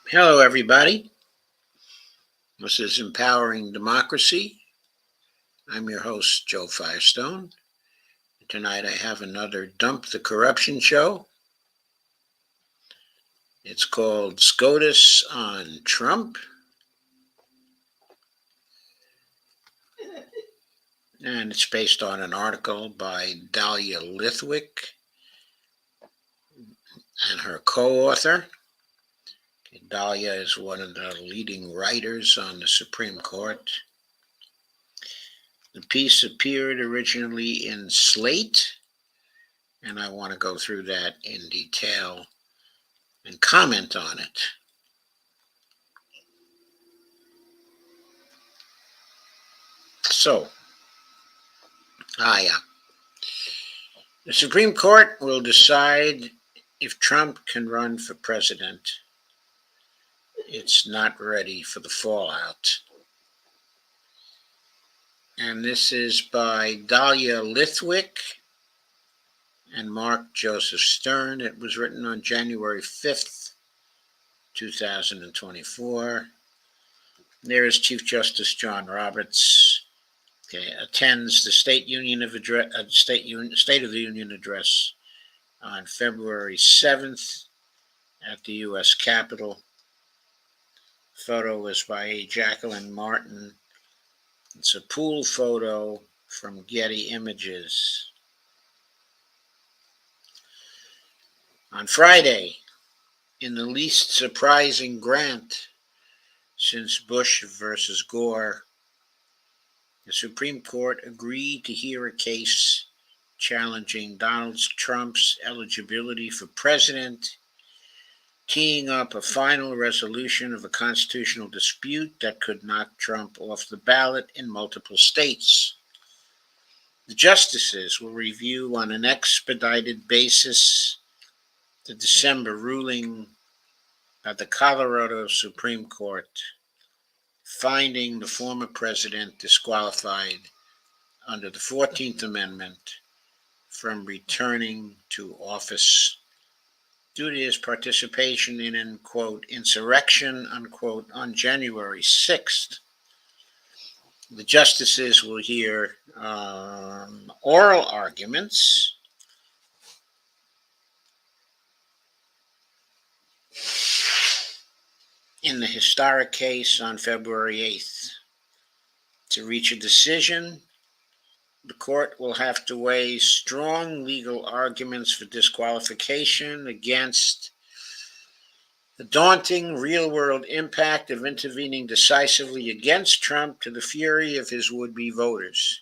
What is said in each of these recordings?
Hello, everybody. This is Empowering Democracy. I'm your host, Joe Firestone. Tonight I have another Dump the Corruption show. It's called SCOTUS on Trump. And it's based on an article by Dahlia Lithwick and her co-author. Dahlia is one of the leading writers on the Supreme Court. The piece appeared originally in Slate, and I want to go through that in detail and comment on it. So, the Supreme Court will decide if Trump can run for president. It's not ready for the fallout. And this is by Dahlia Lithwick and Mark Joseph Stern. It was written on January 5th, 2024. There is Chief Justice John Roberts. Attends the State of the Union address on February 7th at the U.S. Capitol. Photo was by Jacqueline Martin. It's a pool photo from Getty Images. On Friday, in the least surprising grant since Bush versus Gore, the Supreme Court agreed to hear a case challenging Donald Trump's eligibility for president, teeing up a final resolution of a constitutional dispute that could knock Trump off the ballot in multiple states. The justices will review on an expedited basis the December ruling of the Colorado Supreme Court, finding the former president disqualified under the 14th Amendment from returning to office due to his participation in an, quote, insurrection, unquote, on January 6th. The justices will hear oral arguments in the historic case on February 8th. To reach a decision, the court will have to weigh strong legal arguments for disqualification against the daunting real-world impact of intervening decisively against Trump to the fury of his would-be voters.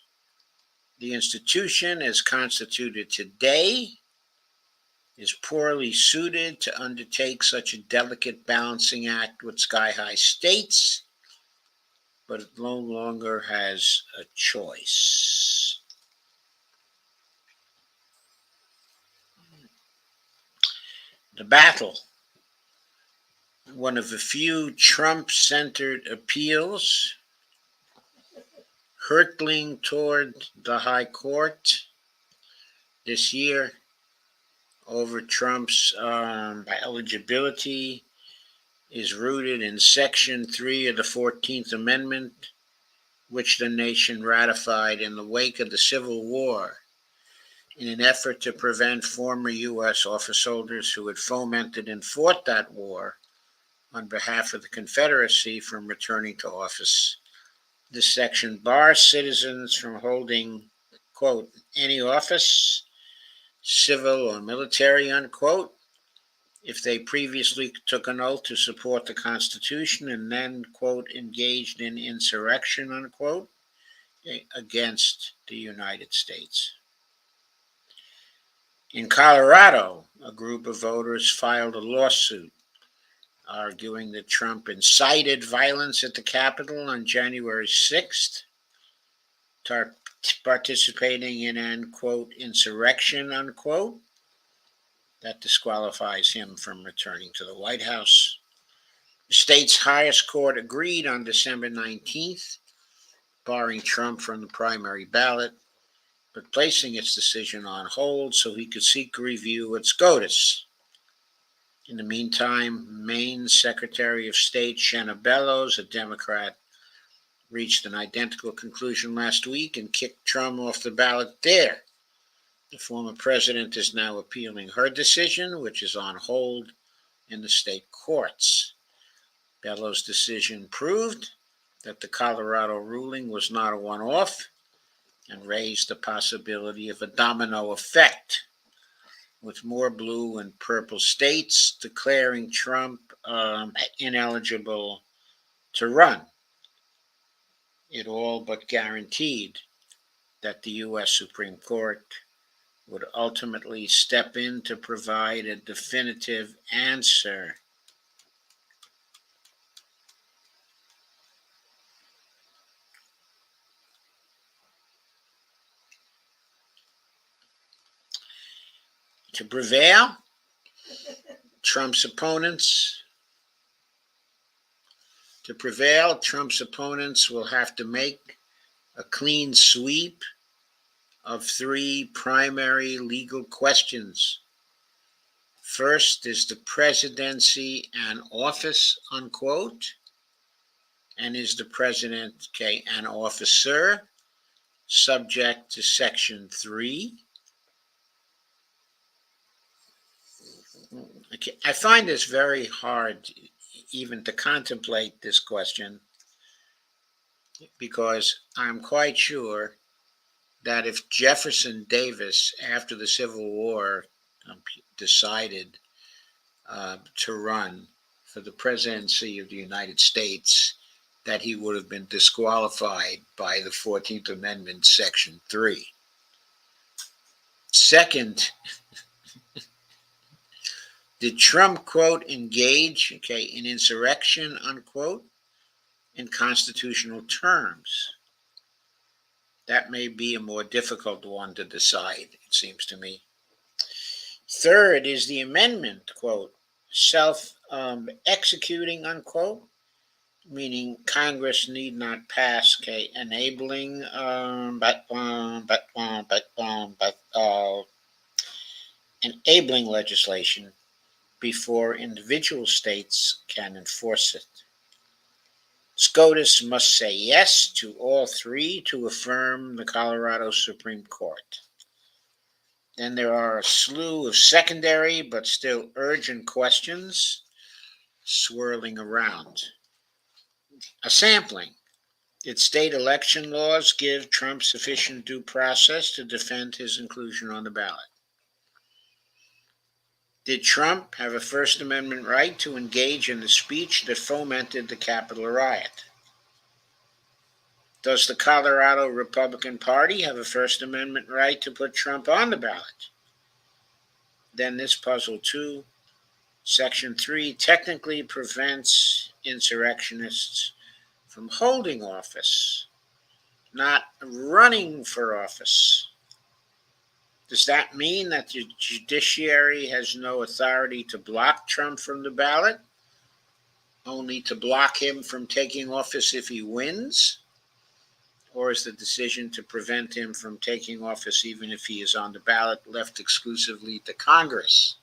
The institution, as constituted today, is poorly suited to undertake such a delicate balancing act with sky-high stakes, but it no longer has a choice. The battle, one of the few Trump-centered appeals, hurtling toward the High Court this year over Trump's eligibility, is rooted in Section 3 of the 14th Amendment, which the nation ratified in the wake of the Civil War in an effort to prevent former U.S. office holders who had fomented and fought that war on behalf of the Confederacy from returning to office. This section bars citizens from holding, quote, any office, civil or military, unquote, if they previously took an oath to support the Constitution and then, quote, engaged in insurrection, unquote, against the United States. In Colorado, a group of voters filed a lawsuit arguing that Trump incited violence at the Capitol on January 6th, participating in an, quote, insurrection, unquote, that disqualifies him from returning to the White House. The state's highest court agreed on December 19th, barring Trump from the primary ballot, but placing its decision on hold so he could seek review at SCOTUS. In the meantime, Maine Secretary of State Shanna Bellows, a Democrat, reached an identical conclusion last week and kicked Trump off the ballot there. The former president is now appealing her decision, which is on hold in the state courts. Bellows' decision proved that the Colorado ruling was not a one-off and raised the possibility of a domino effect, with more blue and purple states declaring Trump ineligible to run. It all but guaranteed that the U.S. Supreme Court would ultimately step in to provide a definitive answer. To prevail, Trump's opponents will have to make a clean sweep of three primary legal questions. First, is the presidency an office, unquote? And is the president, an officer subject to Section 3? Okay, I find this very hard even to contemplate this question, because I'm quite sure that if Jefferson Davis, after the Civil War, decided to run for the presidency of the United States, that he would have been disqualified by the 14th Amendment, Section 3. Second, did Trump, quote, engage, in insurrection, unquote, in constitutional terms? That may be a more difficult one to decide, it seems to me. Third, is the amendment, quote, self-executing, enabling, meaning Congress need not pass enabling legislation before individual states can enforce it. SCOTUS must say yes to all three to affirm the Colorado Supreme Court. Then there are a slew of secondary but still urgent questions swirling around. A sampling. Did state election laws give Trump sufficient due process to defend his inclusion on the ballot? Did Trump have a First Amendment right to engage in the speech that fomented the Capitol riot? Does the Colorado Republican Party have a First Amendment right to put Trump on the ballot? Then this puzzle too. Section 3 technically prevents insurrectionists from holding office, not running for office. Does that mean that the judiciary has no authority to block Trump from the ballot, only to block him from taking office if he wins? Or is the decision to prevent him from taking office even if he is on the ballot left exclusively to Congress?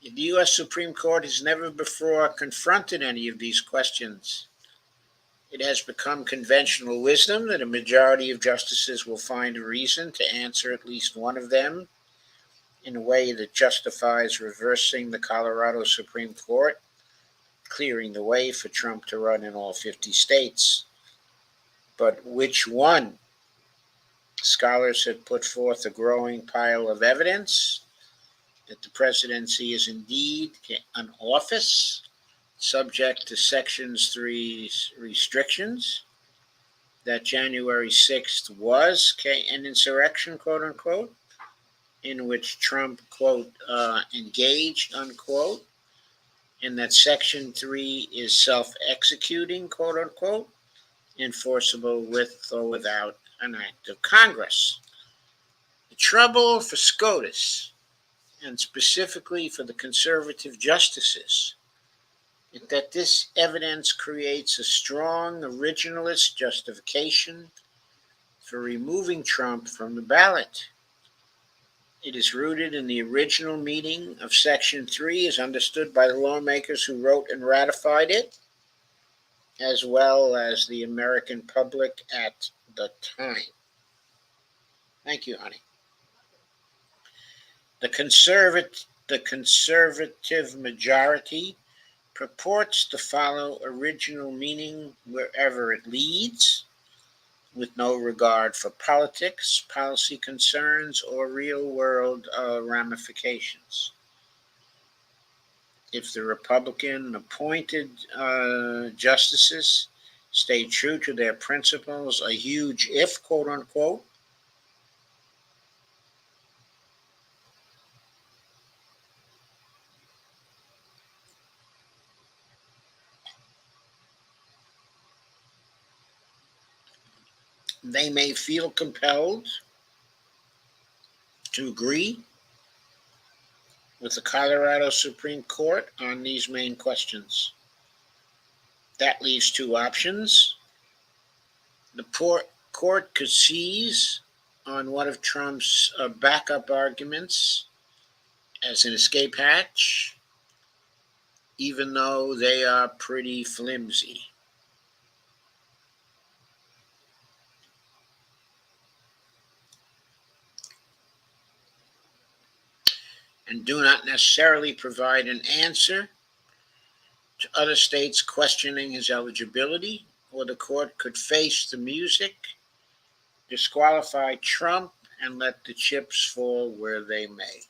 The U.S. Supreme Court has never before confronted any of these questions. It has become conventional wisdom that a majority of justices will find a reason to answer at least one of them in a way that justifies reversing the Colorado Supreme Court, clearing the way for Trump to run in all 50 states. But which one? Scholars have put forth a growing pile of evidence that the presidency is indeed an office subject to Section 3's restrictions, that January 6th was an insurrection, quote unquote, in which Trump, quote, engaged, unquote, and that Section 3 is self-executing, quote unquote, enforceable with or without an act of Congress. The trouble for SCOTUS, and specifically for the conservative justices, is that this evidence creates a strong originalist justification for removing Trump from the ballot. It is rooted in the original meaning of Section 3 as understood by the lawmakers who wrote and ratified it, as well as the American public at the time. Thank you, honey. The conservative majority purports to follow original meaning wherever it leads, with no regard for politics, policy concerns, or real-world ramifications. If the Republican-appointed justices stay true to their principles, a huge if, quote unquote, they may feel compelled to agree with the Colorado Supreme Court on these main questions. That leaves two options. The court could seize on one of Trump's backup arguments as an escape hatch, even though they are pretty flimsy. And do not necessarily provide an answer to other states questioning his eligibility, or the court could face the music, disqualify Trump, and let the chips fall where they may.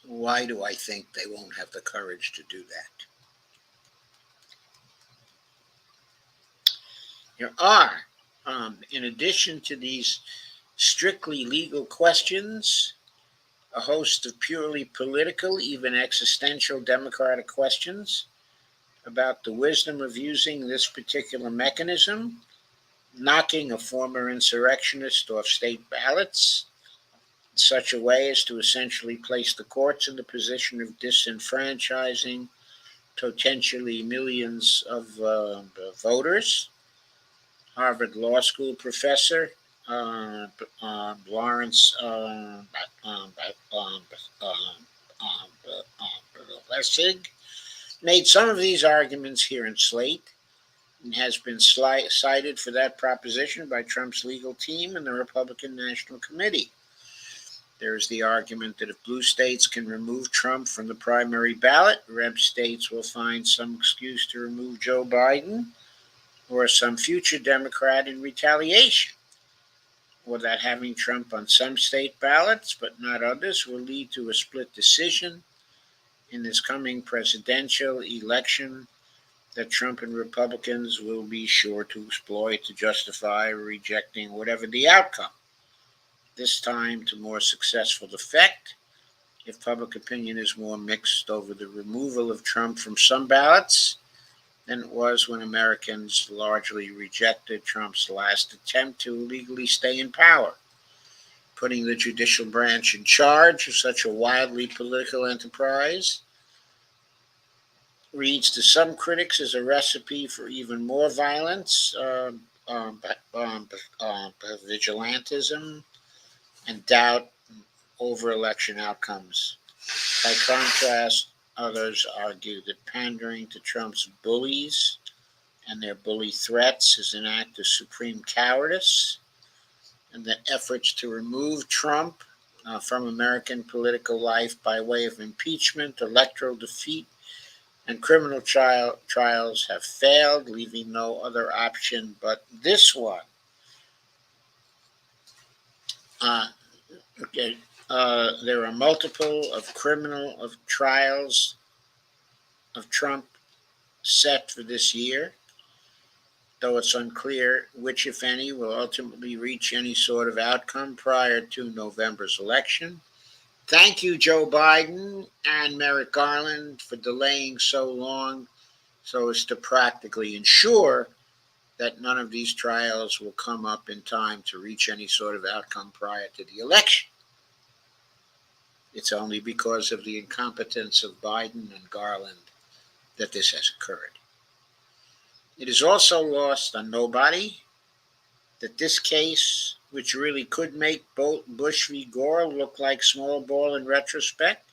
Why do I think they won't have the courage to do that? There are, in addition to these strictly legal questions, a host of purely political, even existential democratic questions about the wisdom of using this particular mechanism, knocking a former insurrectionist off state ballots in such a way as to essentially place the courts in the position of disenfranchising potentially millions of voters. Harvard Law School professor Lawrence Lessig made some of these arguments here in Slate and has been cited for that proposition by Trump's legal team and the Republican National Committee. There is the argument that if blue states can remove Trump from the primary ballot, red states will find some excuse to remove Joe Biden or some future Democrat in retaliation, or that having Trump on some state ballots but not others will lead to a split decision in this coming presidential election that Trump and Republicans will be sure to exploit to justify rejecting whatever the outcome, this time to more successful effect if public opinion is more mixed over the removal of Trump from some ballots than it was when Americans largely rejected Trump's last attempt to legally stay in power. Putting the judicial branch in charge of such a wildly political enterprise reads to some critics as a recipe for even more violence, vigilantism, and doubt over election outcomes. By contrast, others argue that pandering to Trump's bullies and their bully threats is an act of supreme cowardice, and that efforts to remove Trump from American political life by way of impeachment, electoral defeat, and criminal trials have failed, leaving no other option but this one. There are multiple trials of Trump set for this year, though it's unclear which, if any, will ultimately reach any sort of outcome prior to November's election. Thank you, Joe Biden and Merrick Garland, for delaying so long so as to practically ensure that none of these trials will come up in time to reach any sort of outcome prior to the election. It's only because of the incompetence of Biden and Garland that this has occurred. It is also lost on nobody that this case, which really could make Bush v. Gore look like small ball in retrospect,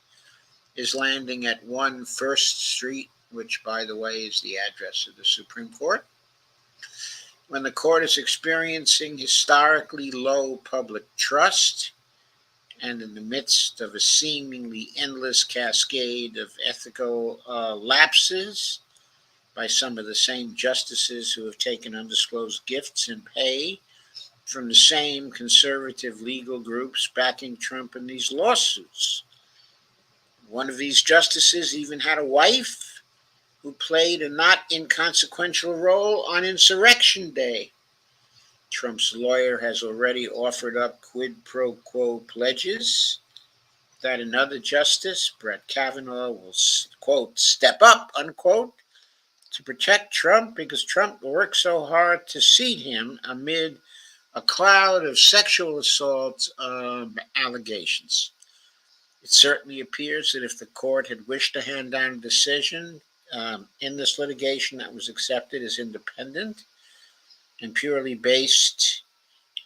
is landing at 1 First Street, which, by the way, is the address of the Supreme Court, when the court is experiencing historically low public trust and in the midst of a seemingly endless cascade of ethical lapses by some of the same justices who have taken undisclosed gifts and pay from the same conservative legal groups backing Trump in these lawsuits. One of these justices even had a wife who played a not inconsequential role on Insurrection Day. Trump's lawyer has already offered up quid pro quo pledges that another justice, Brett Kavanaugh, will, quote, step up, unquote, to protect Trump because Trump worked so hard to seat him amid a cloud of sexual assault allegations. It certainly appears that if the court had wished to hand down a decision in this litigation that was accepted as independent and purely based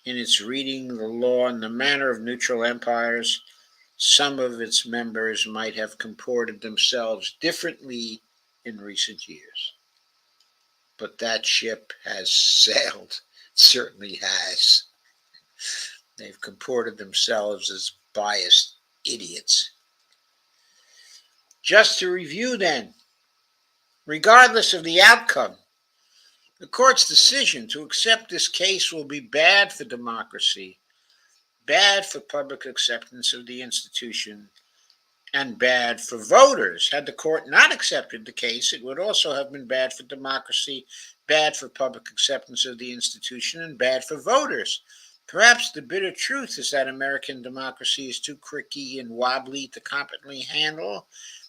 in its reading the law in the manner of neutral empires, some of its members might have comported themselves differently in recent years. But that ship has sailed, certainly has. They've comported themselves as biased idiots. Just to review then, regardless of the outcome, the court's decision to accept this case will be bad for democracy, bad for public acceptance of the institution, and bad for voters. Had the court not accepted the case, it would also have been bad for democracy, bad for public acceptance of the institution, and bad for voters. Perhaps the bitter truth is that American democracy is too cricky and wobbly to competently handle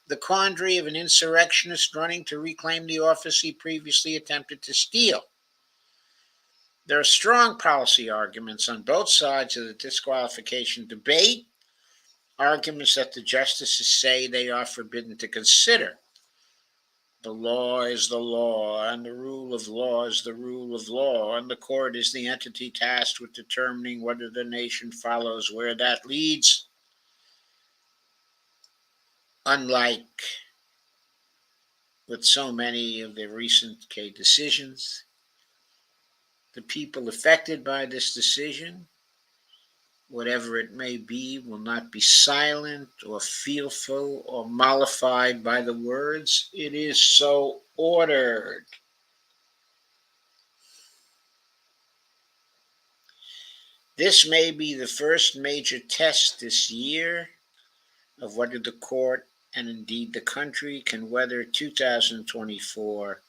the quandary of an insurrectionist running to reclaim the office he previously attempted to steal. There are strong policy arguments on both sides of the disqualification debate, arguments that the justices say they are forbidden to consider. The law is the law, and the rule of law is the rule of law, and the court is the entity tasked with determining whether the nation follows where that leads. Unlike with so many of the recent decisions, the people affected by this decision, whatever it may be, will not be silent or fearful or mollified by the words, "It is so ordered." This may be the first major test this year of whether the court and indeed the country can weather 2024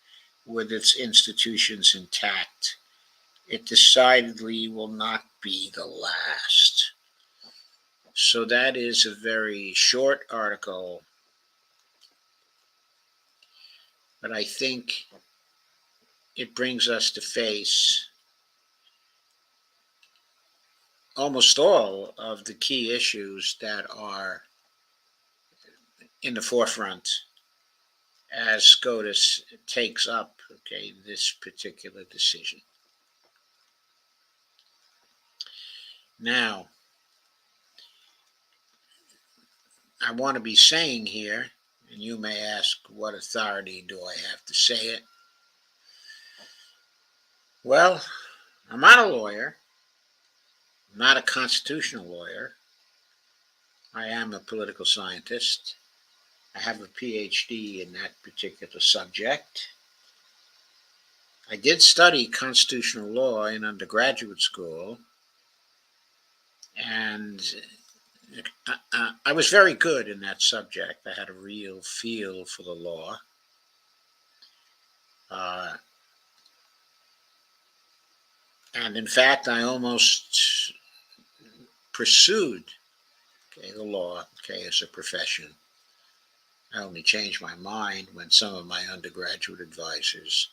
with its institutions intact. It decidedly will not be the last. So that is a very short article, but I think it brings us to face almost all of the key issues that are in the forefront as SCOTUS takes up this particular decision. Now, I want to be saying here, and you may ask, what authority do I have to say it? Well, I'm not a lawyer. I'm not a constitutional lawyer. I am a political scientist. I have a PhD in that particular subject. I did study constitutional law in undergraduate school, and I was very good in that subject. I had a real feel for the law. And in fact, I almost pursued the law as a profession. I only changed my mind when some of my undergraduate advisors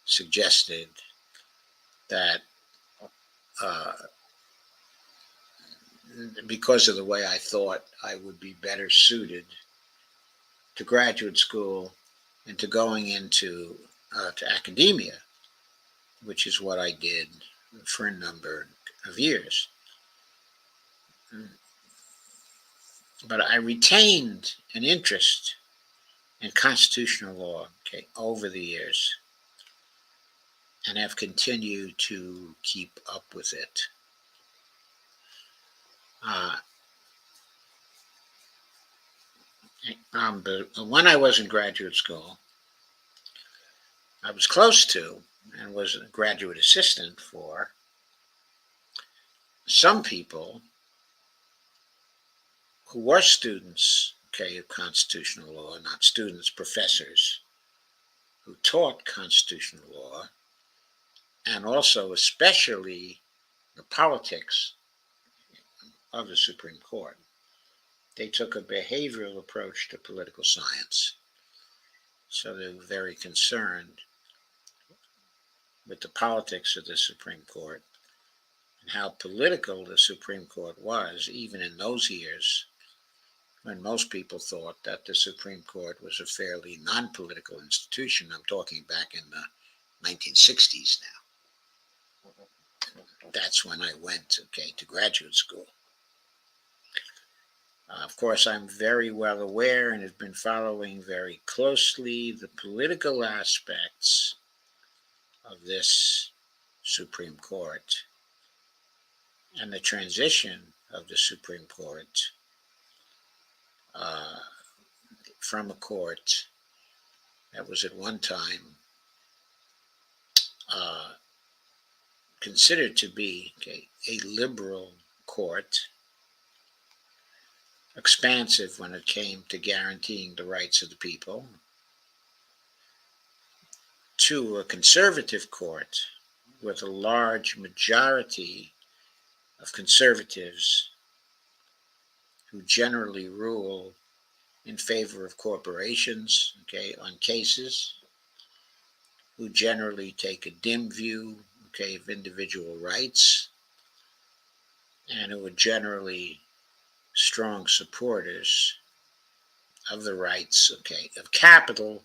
suggested that because of the way I thought I would be better suited to graduate school, into going into to academia, which is what I did for a number of years. But I retained an interest in constitutional law, okay, over the years, and have continued to keep up with it. But when I was in graduate school, I was close to and was a graduate assistant for some people who were students, okay, of constitutional law, not students, professors who taught constitutional law, and also especially the politics of the Supreme Court. They took a behavioral approach to political science. So they were very concerned with the politics of the Supreme Court and how political the Supreme Court was, even in those years when most people thought that the Supreme Court was a fairly non-political institution. I'm talking back in the 1960s now. That's when I went, okay, to graduate school. Of course, I'm very well aware and have been following very closely the political aspects of this Supreme Court and the transition of the Supreme Court from a court that was at one time considered to be, okay, a liberal court, expansive when it came to guaranteeing the rights of the people, to a conservative court with a large majority of conservatives who generally rule in favor of corporations, okay, on cases, who generally take a dim view, okay, of individual rights, and who are generally strong supporters of the rights, okay, of capital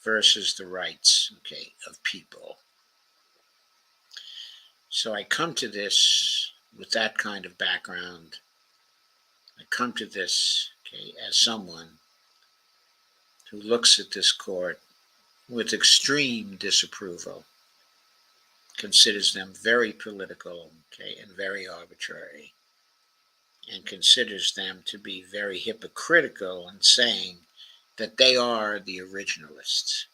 versus the rights, okay, of people. So I come to this with that kind of background. I come to this, okay, as someone who looks at this court with extreme disapproval, considers them very political, okay, and very arbitrary, and considers them to be very hypocritical in saying that they are the originalists,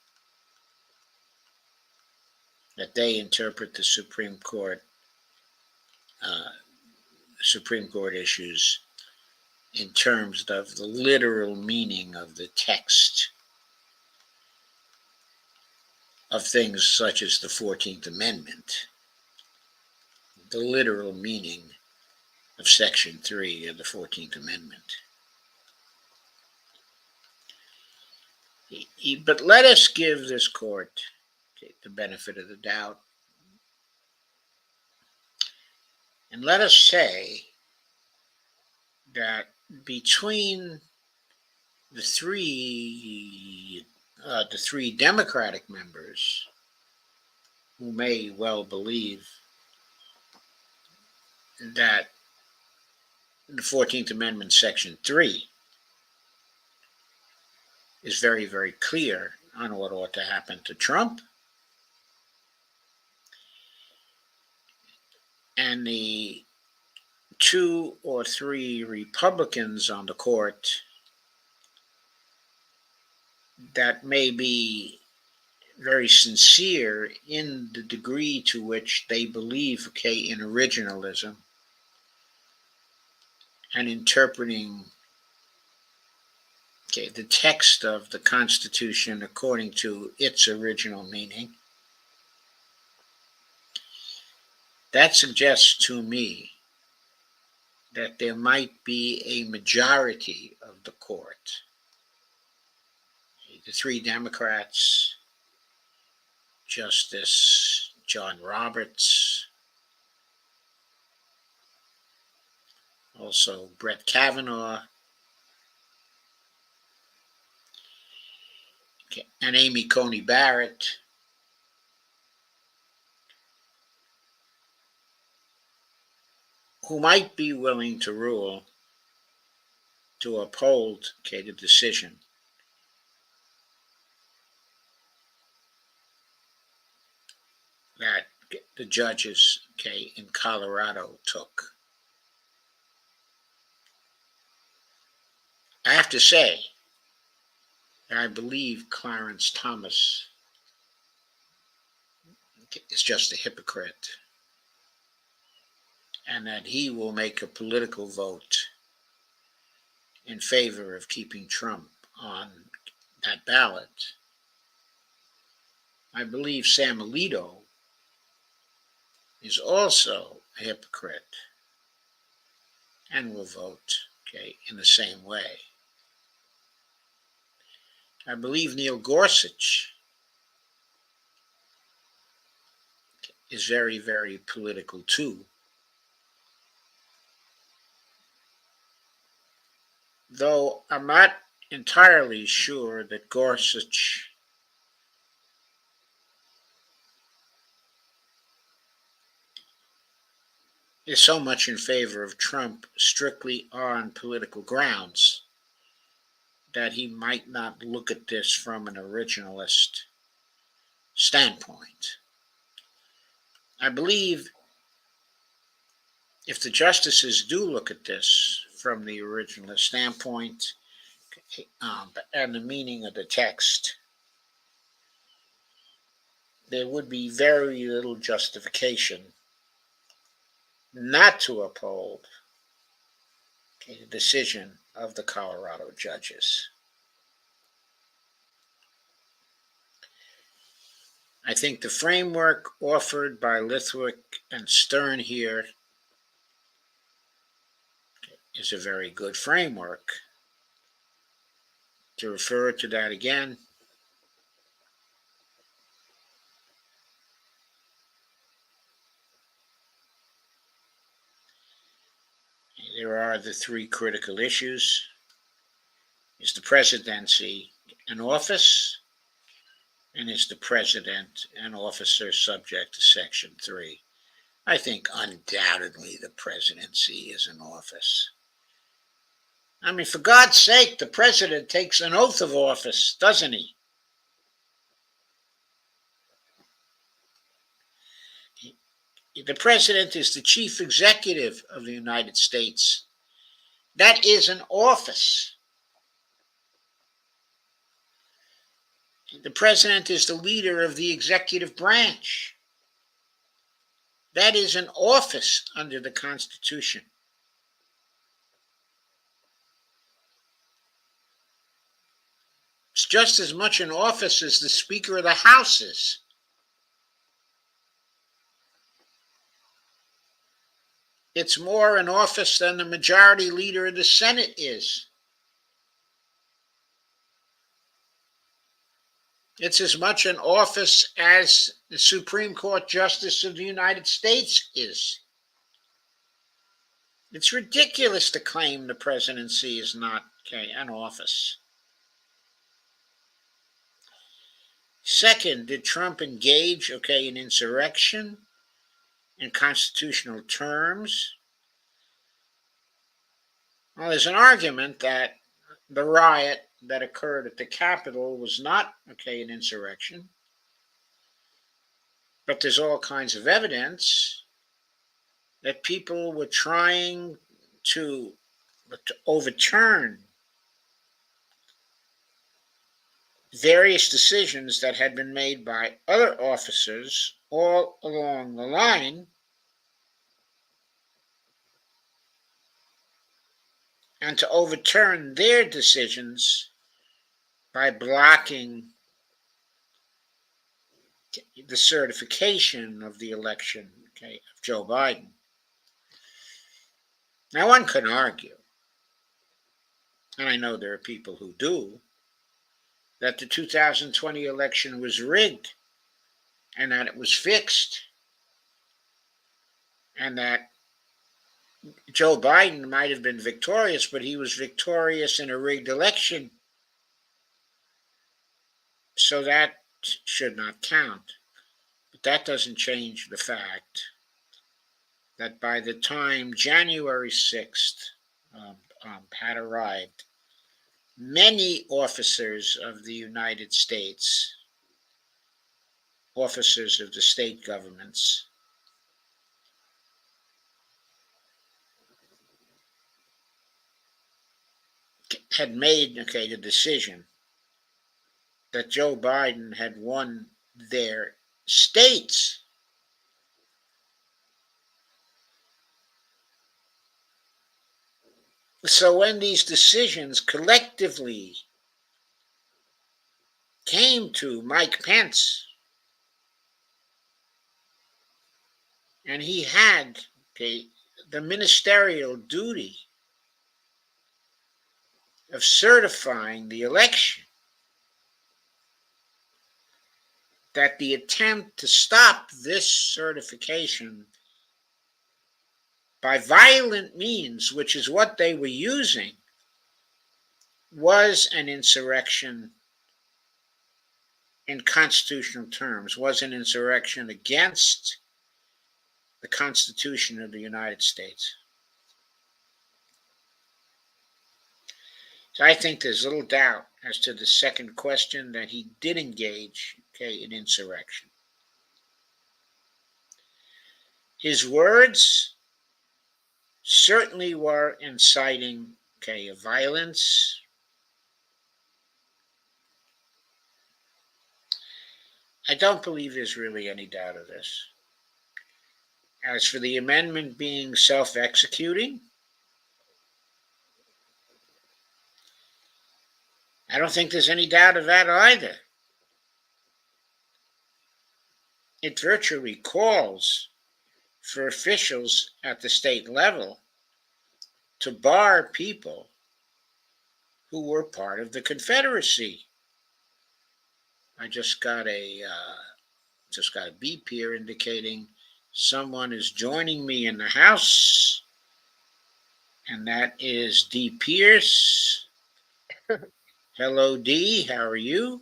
that they interpret the Supreme Court issues in terms of the literal meaning of the text of things such as the 14th Amendment, the literal meaning of Section 3 of the 14th Amendment. But let us give this court, okay, the benefit of the doubt, and let us say that between the three Democratic members who may well believe that the 14th Amendment, Section 3, is very, very clear on what ought to happen to Trump, and the 2 or 3 Republicans on the court that may be very sincere in the degree to which they believe, okay, in originalism and interpreting, okay, the text of the Constitution according to its original meaning. That suggests to me that there might be a majority of the court, the 3 Democrats, Justice John Roberts, also Brett Kavanaugh, and Amy Coney Barrett, who might be willing to rule to uphold the decision that the judges in Colorado took. I have to say that I believe Clarence Thomas is just a hypocrite, and that he will make a political vote in favor of keeping Trump on that ballot. I believe Sam Alito is also a hypocrite and will vote in the same way. I believe Neil Gorsuch is very, very political too. Though I'm not entirely sure that Gorsuch is so much in favor of Trump strictly on political grounds that he might not look at this from an originalist standpoint. I believe if the justices do look at this from the originalist standpoint and the meaning of the text, there would be very little justification not to uphold the decision of the Colorado judges. I think the framework offered by Lithwick and Stern here is a very good framework. To refer to that again, there are the three critical issues. Is the presidency an office? And is the president an officer subject to Section 3? I think undoubtedly the presidency is an office. I mean, for God's sake, the president takes an oath of office, doesn't he? The president is the chief executive of the United States. That is an office. The president is the leader of the executive branch. That is an office under the Constitution. It's just as much an office as the Speaker of the House is. It's more an office than the majority leader of the Senate is. It's as much an office as the Supreme Court Justice of the United States is. It's ridiculous to claim the presidency is not an office. Second, did Trump engage in insurrection in constitutional terms? Well, there's an argument that the riot that occurred at the Capitol was not an insurrection, but there's all kinds of evidence that people were trying to overturn various decisions that had been made by other officers all along the line, and to overturn their decisions by blocking the certification of the election of Joe Biden. Now, one can argue, and I know there are people who do, that the 2020 election was rigged and that it was fixed and that Joe Biden might have been victorious, but he was victorious in a rigged election. So that should not count. But that doesn't change the fact that by the time January 6th had arrived, many officers of the United States, officers of the state governments, had made the decision that Joe Biden had won their states. So when these decisions collectively came to Mike Pence, and he had the ministerial duty of certifying the election, that the attempt to stop this certification by violent means, which is what they were using, was an insurrection in constitutional terms, was an insurrection against the Constitution of the United States. So I think there's little doubt as to the second question that he did engage in insurrection. His words certainly were inciting violence. I don't believe there's really any doubt of this. As for the amendment being self-executing, I don't think there's any doubt of that either. It virtually calls for officials at the state level to bar people who were part of the Confederacy. I just got a beep here indicating someone is joining me in the house, and that is D. Pierce. Hello, D. How are you?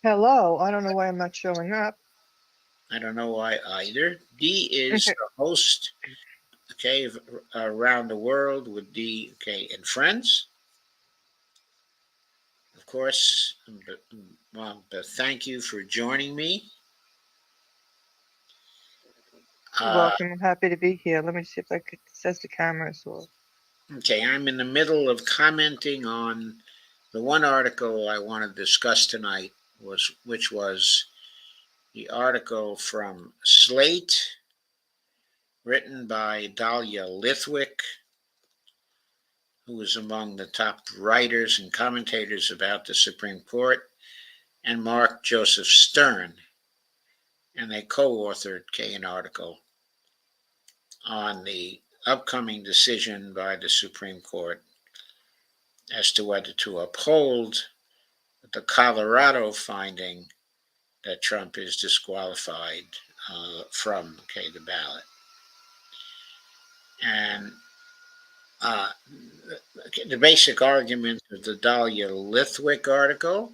Hello. I don't know why I'm not showing up. I don't know why either. D is the host, around the world with D, and friends. Of course, but thank you for joining me. You're welcome. I'm happy to be here. Let me see if it says the camera as well. Okay, I'm in the middle of commenting on the one article I want to discuss tonight, which was the article from Slate, written by Dahlia Lithwick, who is among the top writers and commentators about the Supreme Court, and Mark Joseph Stern. And they co-authored an article on the upcoming decision by the Supreme Court as to whether to uphold the Colorado finding that Trump is disqualified from the ballot. And the basic argument of the Dahlia Lithwick article,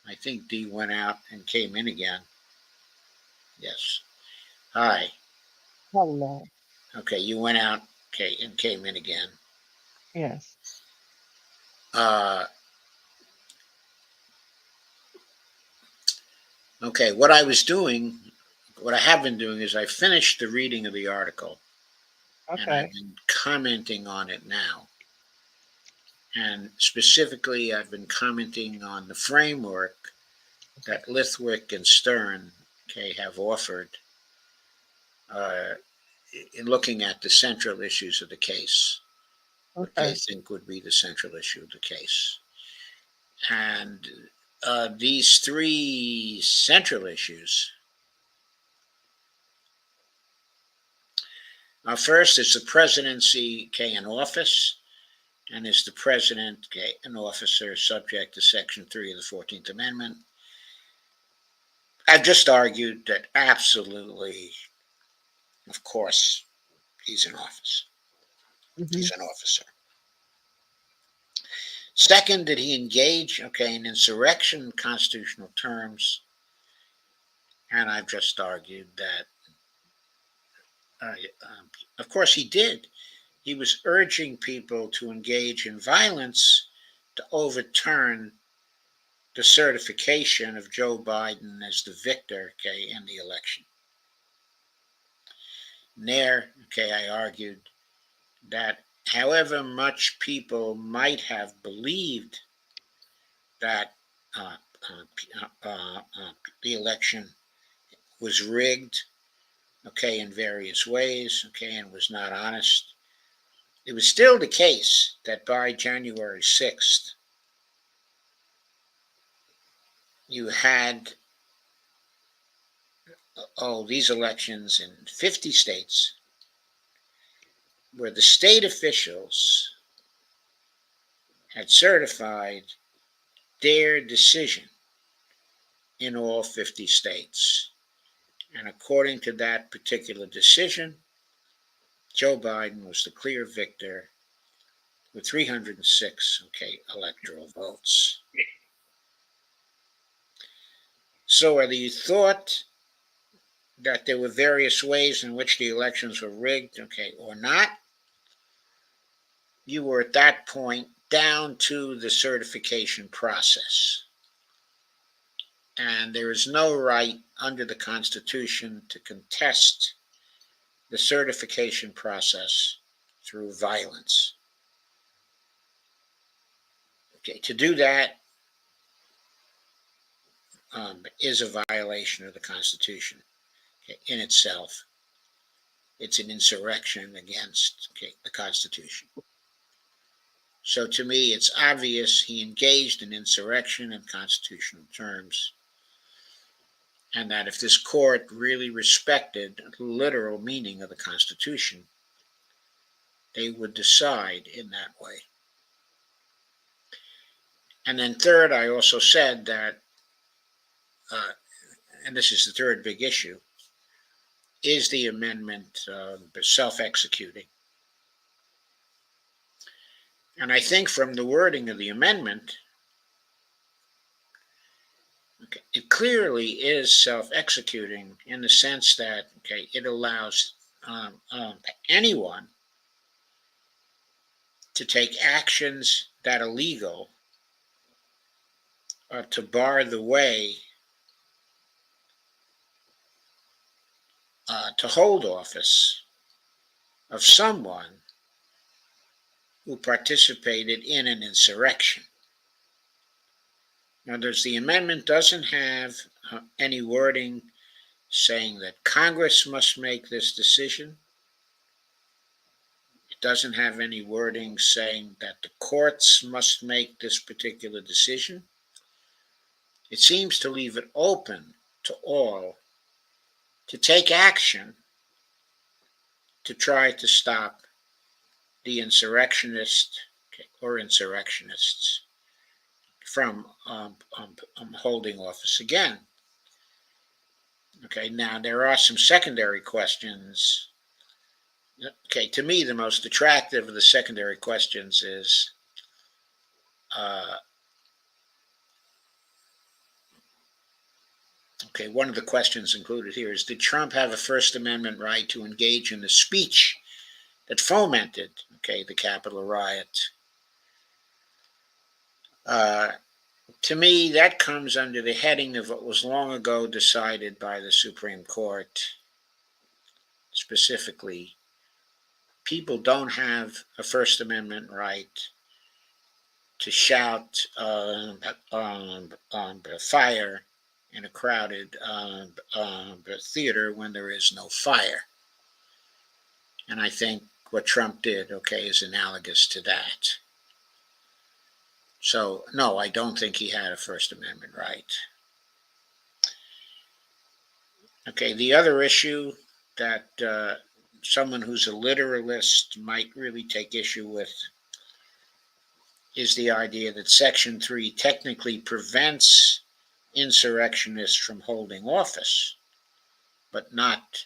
I think D went out and came in again. Yes. Hi. Hello. Okay, you went out, and came in again. Yes. Okay, what I have been doing is I finished the reading of the article. Okay. And I've been commenting on it now. And specifically, I've been commenting on the framework that Lithwick and Stern have offered in looking at the central issues of the case, what they think would be the central issue of the case. And these three central issues, first is the presidency in office, and is the president an officer subject to Section 3 of the 14th Amendment. I've just argued that absolutely, of course, he's in office. Mm-hmm. He's an officer. Second, did he engage, in insurrection in constitutional terms? And I've just argued that, of course, he did. He was urging people to engage in violence to overturn the certification of Joe Biden as the victor, in the election. And there, I argued that however much people might have believed that the election was rigged, in various ways, and was not honest, it was still the case that by January 6th, you had these elections in 50 states where the state officials had certified their decision in all 50 states. And according to that particular decision, Joe Biden was the clear victor with 306, electoral votes. So whether you thought that there were various ways in which the elections were rigged, or not, you were at that point down to the certification process. And there is no right under the Constitution to contest the certification process through violence. To do that is a violation of the Constitution in itself. It's an insurrection against the Constitution. So to me, it's obvious he engaged in insurrection in constitutional terms, and that if this court really respected the literal meaning of the Constitution, they would decide in that way. And then third, I also said that, and this is the third big issue, is the amendment self-executing? And I think from the wording of the amendment, it clearly is self-executing in the sense that, it allows anyone to take actions that are legal to bar the way to hold office of someone who participated in an insurrection. Now, the amendment doesn't have any wording saying that Congress must make this decision. It doesn't have any wording saying that the courts must make this particular decision. It seems to leave it open to all to take action to try to stop the insurrectionist or insurrectionists from holding office again. Now there are some secondary questions. To me, the most attractive of the secondary questions is one of the questions included here is, did Trump have a First Amendment right to engage in the speech that fomented, the Capitol riot? To me, that comes under the heading of what was long ago decided by the Supreme Court. Specifically, people don't have a First Amendment right to shout fire in a crowded theater when there is no fire. And I think what Trump did, is analogous to that. So, no, I don't think he had a First Amendment right. The other issue that someone who's a literalist might really take issue with is the idea that Section 3 technically prevents insurrectionists from holding office, but not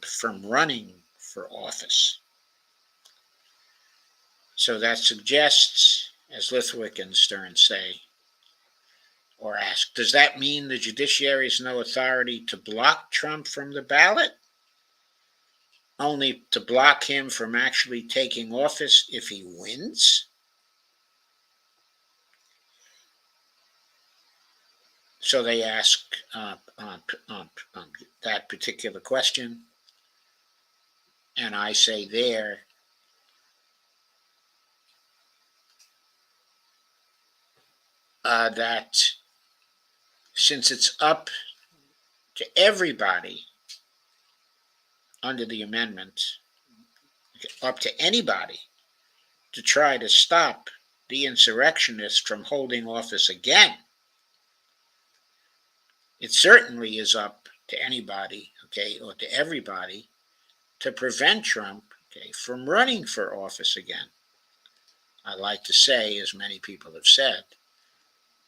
from running for office. So that suggests as Lithwick and Stern say, or ask, does that mean the judiciary has no authority to block Trump from the ballot? Only to block him from actually taking office if he wins? So they ask that particular question, and I say there that since it's up to everybody under the amendment, up to anybody to try to stop the insurrectionists from holding office again, it certainly is up to anybody, okay, or to everybody to prevent Trump, okay, from running for office again. I like to say, as many people have said,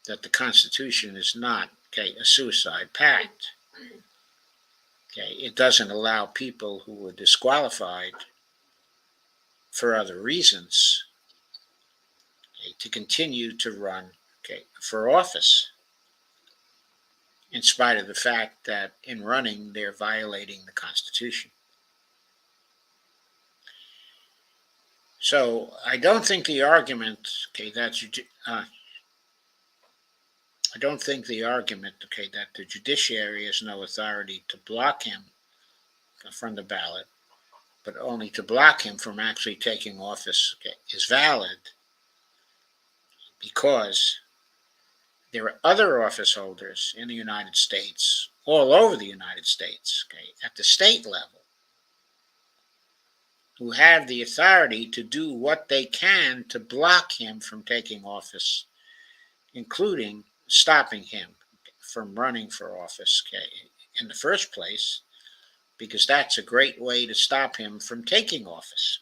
that the Constitution is not, okay, a suicide pact. Okay, it doesn't allow people who were disqualified for other reasons, okay, to continue to run, okay, for office, in spite of the fact that in running they're violating the Constitution. So I don't think the argument, okay, that the judiciary has no authority to block him from the ballot, but only to block him from actually taking office, okay, is valid, because there are other office holders in the United States, all over the United States, okay, at the state level, who have the authority to do what they can to block him from taking office, including stopping him from running for office, okay, in the first place, because that's a great way to stop him from taking office.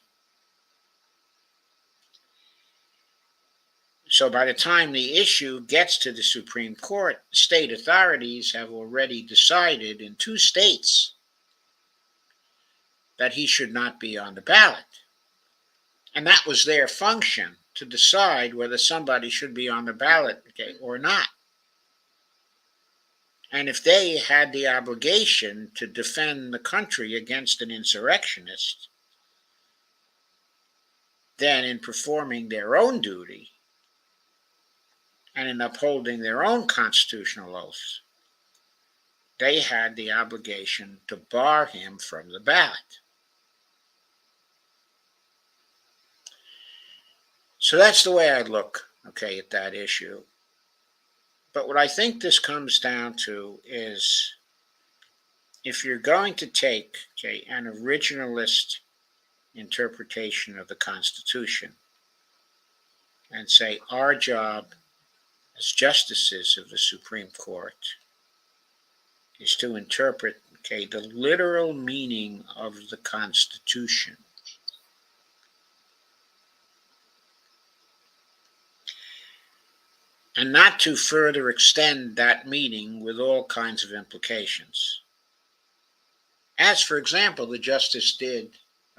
So by the time the issue gets to the Supreme Court, state authorities have already decided in 2 states that he should not be on the ballot. And that was their function, to decide whether somebody should be on the ballot, okay, or not. And if they had the obligation to defend the country against an insurrectionist, then in performing their own duty and in upholding their own constitutional oaths, they had the obligation to bar him from the ballot. So that's the way I look, okay, at that issue. But what I think this comes down to is, if you're going to take, okay, an originalist interpretation of the Constitution and say our job as justices of the Supreme Court is to interpret, okay, the literal meaning of the Constitution, and not to further extend that meaning with all kinds of implications. As, for example, the justice did,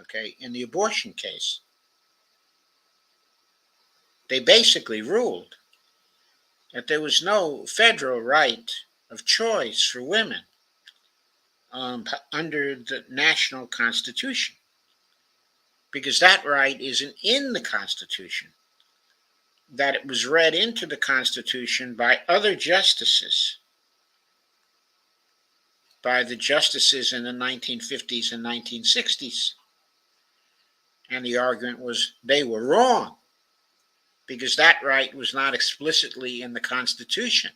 okay, in the abortion case. They basically ruled that there was no federal right of choice for women under the national Constitution, because that right isn't in the Constitution, that it was read into the Constitution by other justices, by the justices in the 1950s and 1960s. And the argument was they were wrong, because that right was not explicitly in the Constitution.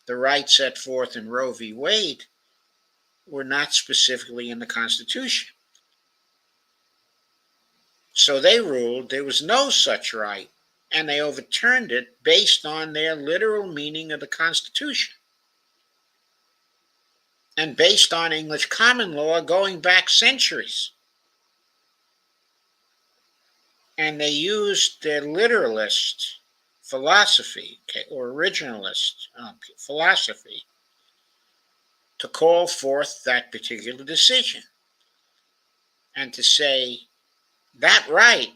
The rights set forth in Roe v. Wade were not specifically in the Constitution. So they ruled there was no such right, and they overturned it based on their literal meaning of the Constitution, and based on English common law going back centuries. And they used their literalist philosophy, okay, or originalist philosophy, to call forth that particular decision and to say that right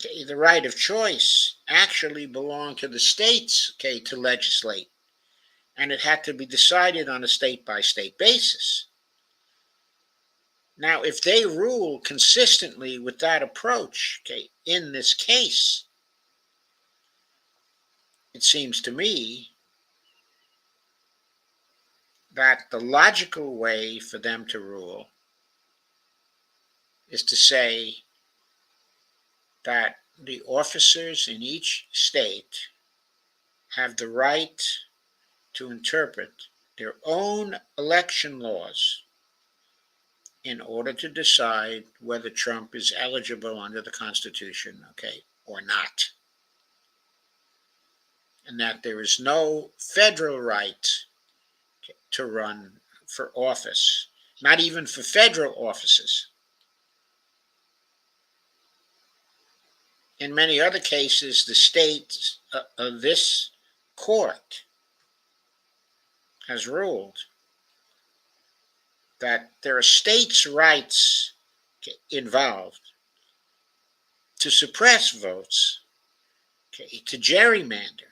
Okay, the right of choice actually belonged to the states, okay, to legislate, and it had to be decided on a state-by-state basis. Now, if they rule consistently with that approach, okay, in this case, it seems to me that the logical way for them to rule is to say that the officers in each state have the right to interpret their own election laws in order to decide whether Trump is eligible under the Constitution, okay, or not. And that there is no federal right to run for office, not even for federal offices. In many other cases, the state of this court has ruled that there are states' rights involved to suppress votes, okay, to gerrymander,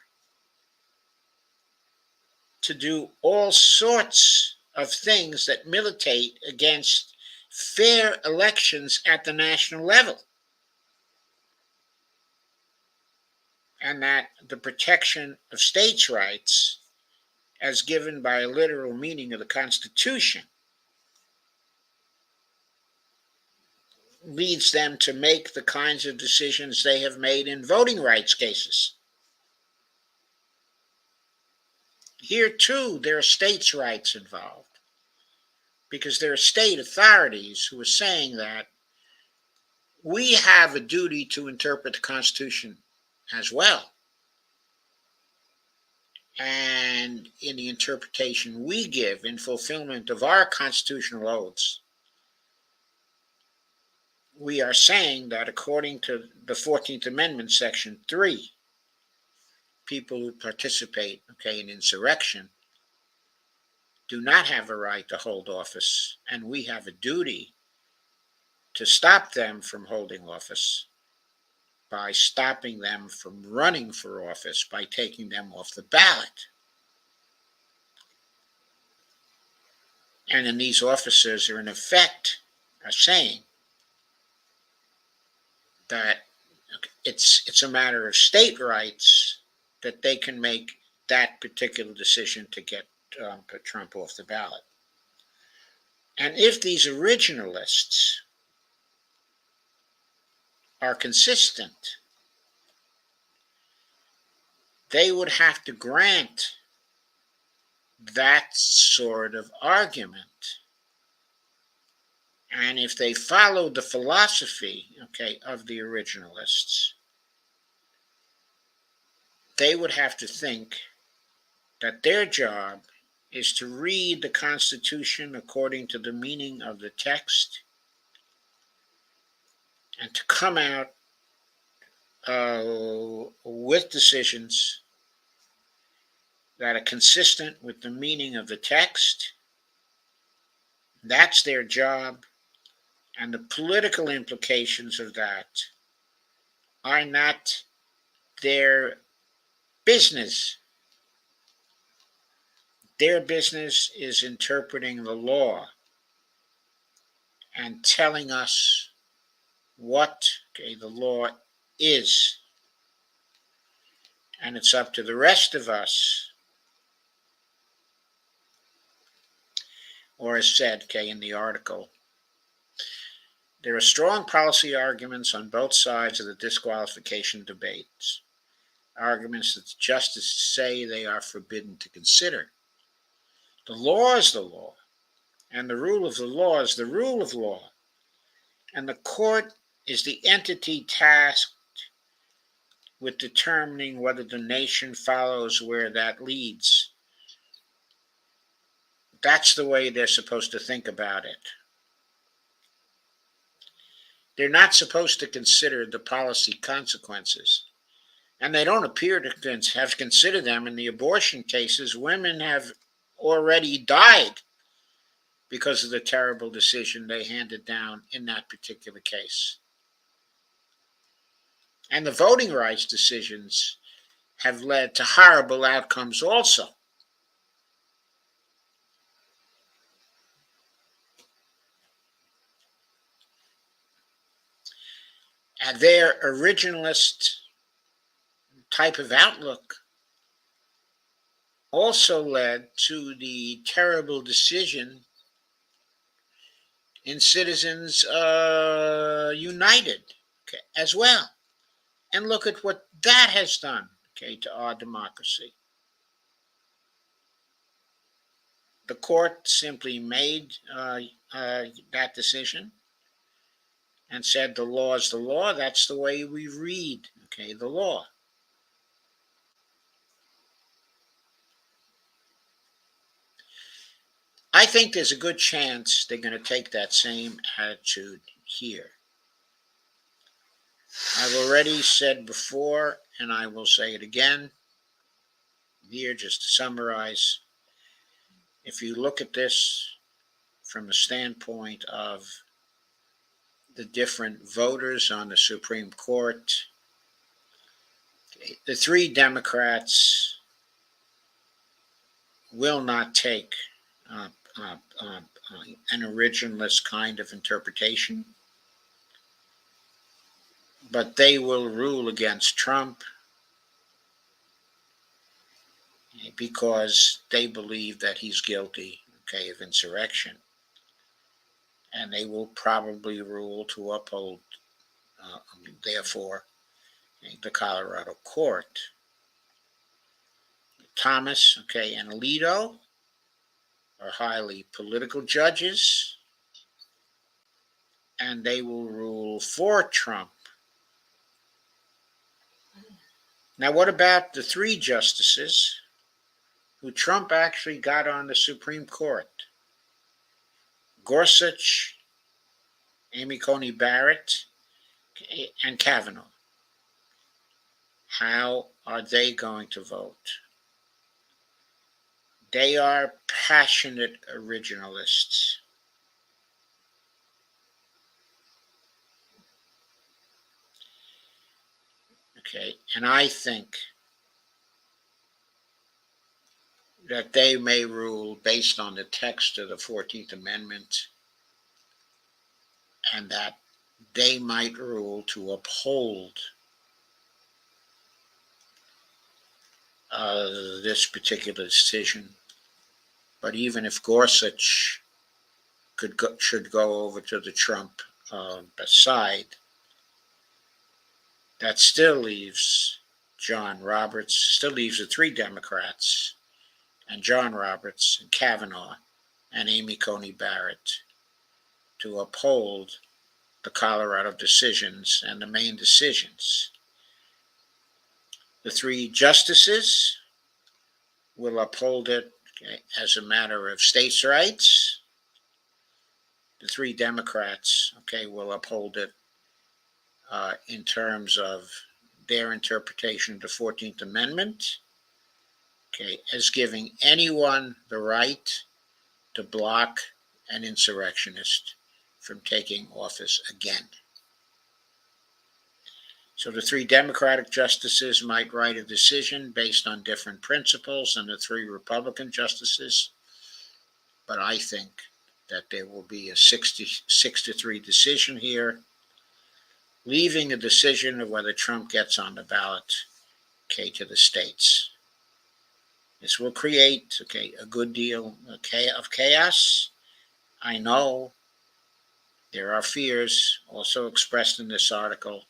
to do all sorts of things that militate against fair elections at the national level. And that the protection of states' rights, as given by a literal meaning of the Constitution, leads them to make the kinds of decisions they have made in voting rights cases. Here, too, there are states' rights involved, because there are state authorities who are saying that we have a duty to interpret the Constitution as well. And in the interpretation we give in fulfillment of our constitutional oaths, we are saying that according to the 14th Amendment, Section 3, people who participate, okay, in insurrection do not have a right to hold office, and we have a duty to stop them from holding office by stopping them from running for office, by taking them off the ballot. And then these officers are in effect are saying that it's a matter of state rights that they can make that particular decision to get Trump off the ballot. And if these originalists are consistent, they would have to grant that sort of argument. And if they followed the philosophy, okay, of the originalists, they would have to think that their job is to read the Constitution according to the meaning of the text and to come out with decisions that are consistent with the meaning of the text. That's their job, and the political implications of that are not their business. Their business is interpreting the law and telling us what, okay, the law is. And it's up to the rest of us, or as said, okay, in the article, there are strong policy arguments on both sides of the disqualification debates, arguments that the justices say they are forbidden to consider. The law is the law, and the rule of the law is the rule of law, and the court is the entity tasked with determining whether the nation follows where that leads. That's the way they're supposed to think about it. They're not supposed to consider the policy consequences, and they don't appear to have considered them in the abortion cases. Women have already died because of the terrible decision they handed down in that particular case. And the voting rights decisions have led to horrible outcomes also. And their originalist type of outlook also led to the terrible decision in Citizens United, okay, as well. And look at what that has done, okay, to our democracy. The court simply made that decision and said the law is the law. That's the way we read, okay, the law. I think there's a good chance they're going to take that same attitude here. I've already said before, and I will say it again here just to summarize. If you look at this from a standpoint of the different voters on the Supreme Court, the three Democrats will not take uh, uh, uh, an originalist kind of interpretation, but they will rule against Trump because they believe that he's guilty, okay, of insurrection. And they will probably rule to uphold, therefore, the Colorado court. Thomas, okay, and Alito are highly political judges, and they will rule for Trump. Now, what about the three justices who Trump actually got on the Supreme Court? Gorsuch, Amy Coney Barrett, and Kavanaugh. How are they going to vote? They are passionate originalists. Okay, and I think that they may rule based on the text of the 14th Amendment, and that they might rule to uphold this particular decision. But even if Gorsuch should go over to the Trump side, that still leaves John Roberts, still leaves the three Democrats, and John Roberts, and Kavanaugh, and Amy Coney Barrett to uphold the Colorado decisions and the main decisions. The three justices will uphold it, okay, as a matter of states' rights. The three Democrats, okay, will uphold it in terms of their interpretation of the 14th Amendment, okay, as giving anyone the right to block an insurrectionist from taking office again. So the three Democratic justices might write a decision based on different principles than the three Republican justices, but I think that there will be a 6-3 decision here, leaving a decision of whether Trump gets on the ballot, okay, to the states. This will create, okay, a good deal of chaos. I know there are fears also expressed in this article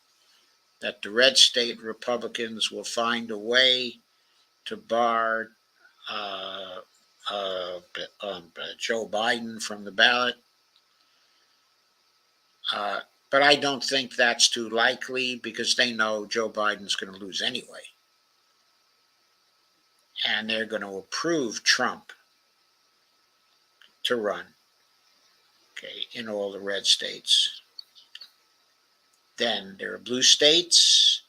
that the red state Republicans will find a way to bar Joe Biden from the ballot. But I don't think that's too likely because they know Joe Biden's going to lose anyway. And they're going to approve Trump to run, okay, in all the red states. Then there are blue states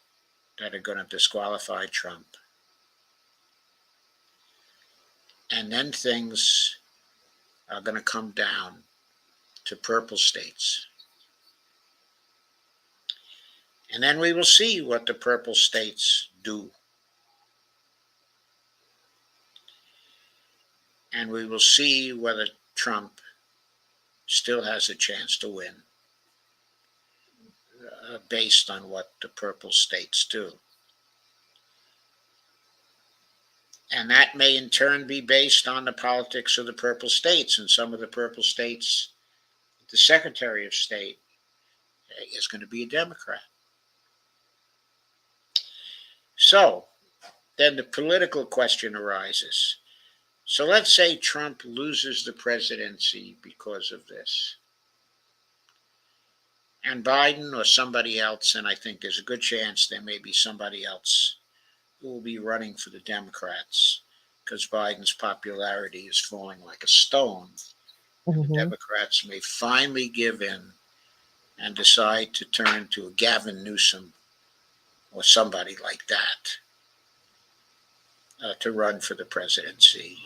that are going to disqualify Trump. And then things are going to come down to purple states. And then we will see what the purple states do. And we will see whether Trump still has a chance to win based on what the purple states do. And that may in turn be based on the politics of the purple states. And some of the purple states, the Secretary of State is going to be a Democrat. So then the political question arises. So let's say Trump loses the presidency because of this. And Biden or somebody else, and I think there's a good chance there may be somebody else who will be running for the Democrats because Biden's popularity is falling like a stone. And the Mm-hmm. Democrats may finally give in and decide to turn to a Gavin Newsom or somebody like that to run for the presidency.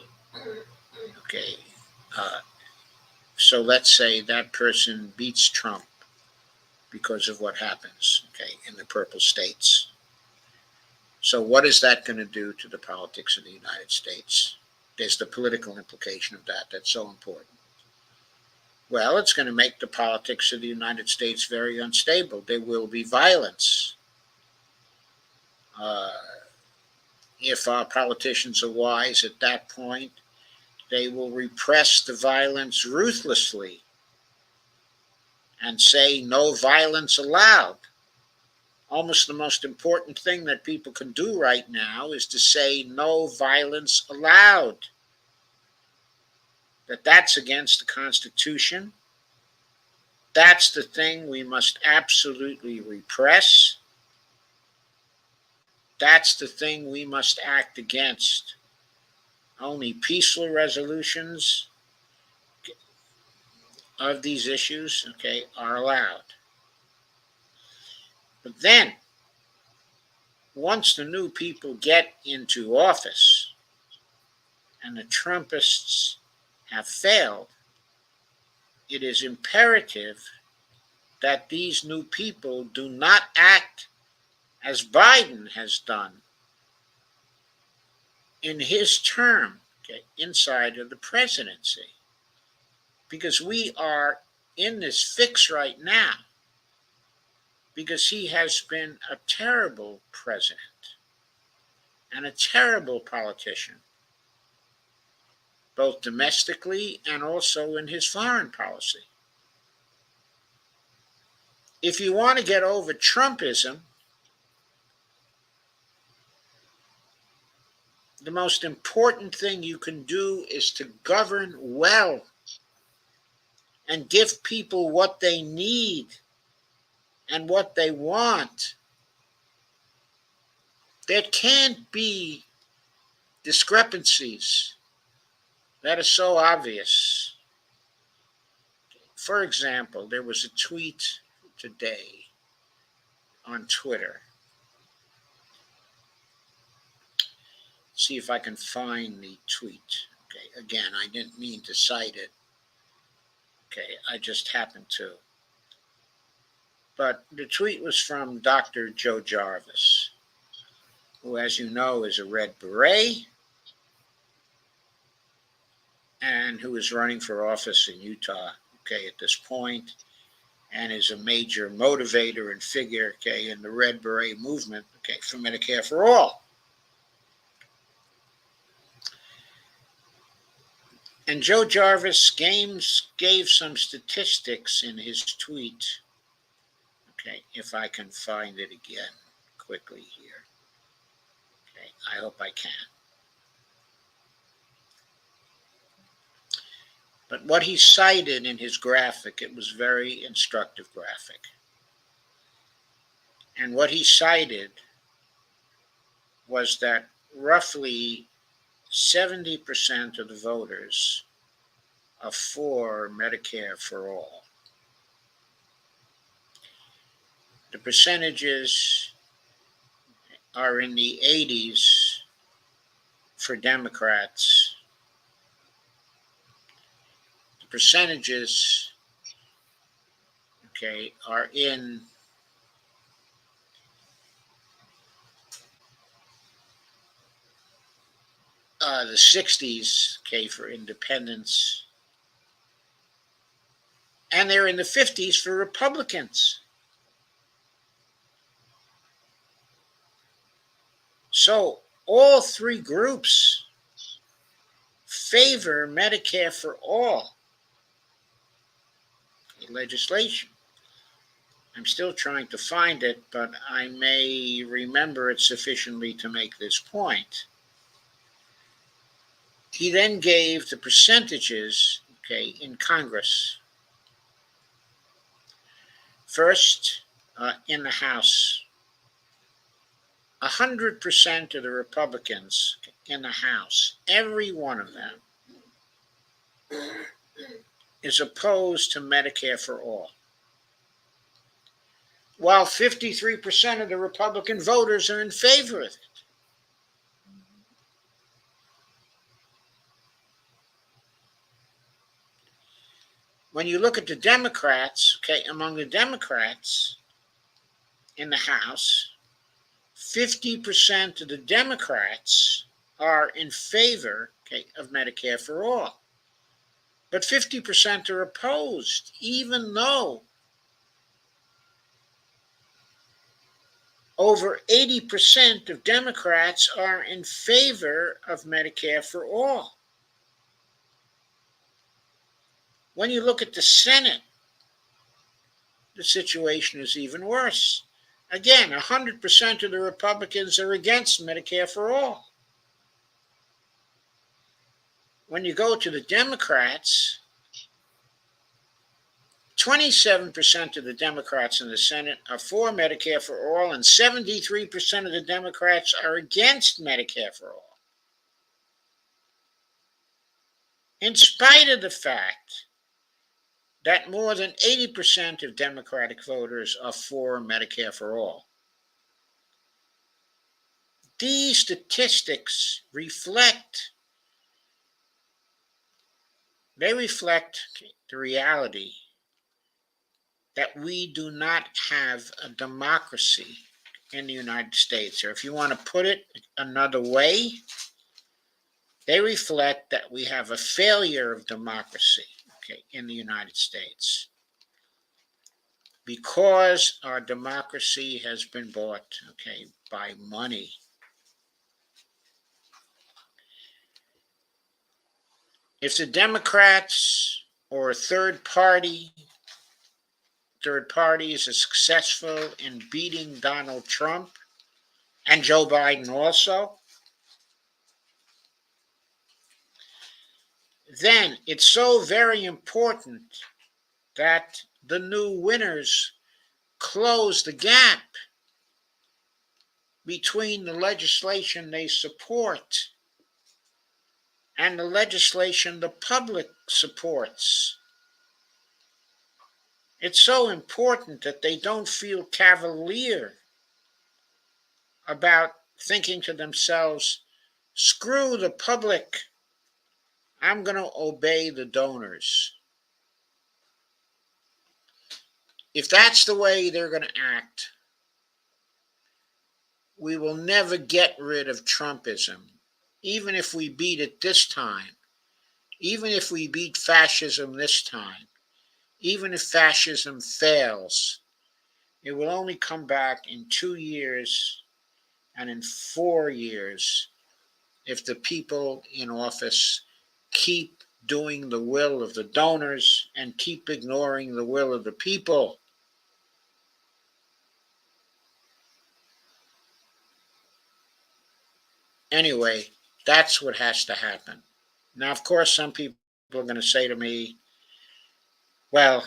Okay. Uh, so let's say that person beats Trump because of what happens, okay, in the purple states. So what is that going to do to the politics of the United States? There's the political implication of that. That's so important. Well, it's going to make the politics of the United States very unstable. There will be violence. Uh, if our politicians are wise at that point, they will repress the violence ruthlessly and say no violence allowed. Almost the most important thing that people can do right now is to say no violence allowed. That's against the Constitution. That's the thing we must absolutely repress. That's the thing we must act against. Only peaceful resolutions of these issues, okay, are allowed. But then, once the new people get into office and the Trumpists have failed, it is imperative that these new people do not act as Biden has done in his term, okay, inside of the presidency. Because we are in this fix right now because he has been a terrible president and a terrible politician, both domestically and also in his foreign policy. If you want to get over Trumpism, the most important thing you can do is to govern well and give people what they need and what they want. There can't be discrepancies that are so obvious. For example, there was a tweet today on Twitter. See if I can find the tweet. Okay, again, I didn't mean to cite it. Okay, I just happened to. But the tweet was from Dr. Joe Jarvis, who, as you know, is a Red Beret and who is running for office in Utah, okay, at this point, and is a major motivator and figure, okay, in the Red Beret movement, okay, for Medicare for All. And Joe Jarvis gave some statistics in his tweet. Okay, if I can find it again quickly here. Okay, I hope I can. But what he cited in his graphic, it was very instructive graphic. And what he cited was that roughly 70% of the voters are for Medicare for all. The percentages are in the 80s for Democrats. The percentages, okay, are in the 60s, okay, for independents, and they're in the 50s for Republicans. So all three groups favor Medicare for all legislation. I'm still trying to find it, but I may remember it sufficiently to make this point. He then gave the percentages, okay, in Congress. First, in the House, 100% of the Republicans in the House, every one of them, is opposed to Medicare for all, while 53% of the Republican voters are in favor of it. When you look at the Democrats, okay, among the Democrats in the House, 50% of the Democrats are in favor, okay, of Medicare for all. But 50% are opposed, even though over 80% of Democrats are in favor of Medicare for all. When you look at the Senate, the situation is even worse. Again, 100% of the Republicans are against Medicare for all. When you go to the Democrats, 27% of the Democrats in the Senate are for Medicare for all, and 73% of the Democrats are against Medicare for all. In spite of the fact that more than 80% of Democratic voters are for Medicare for all. These statistics reflect the reality that we do not have a democracy in the United States. Or if you want to put it another way, they reflect that we have a failure of democracy, okay, in the United States, because our democracy has been bought, okay, by money. If the Democrats or a third parties are successful in beating Donald Trump and Joe Biden also, then it's so very important that the new winners close the gap between the legislation they support and the legislation the public supports. It's so important that they don't feel cavalier about thinking to themselves, screw the public, I'm going to obey the donors. If that's the way they're going to act, we will never get rid of Trumpism, even if we beat it this time, even if we beat fascism this time, even if fascism fails. It will only come back in 2 years and in 4 years if the people in office keep doing the will of the donors and keep ignoring the will of the people. Anyway, that's what has to happen. Now, of course, some people are going to say to me, well,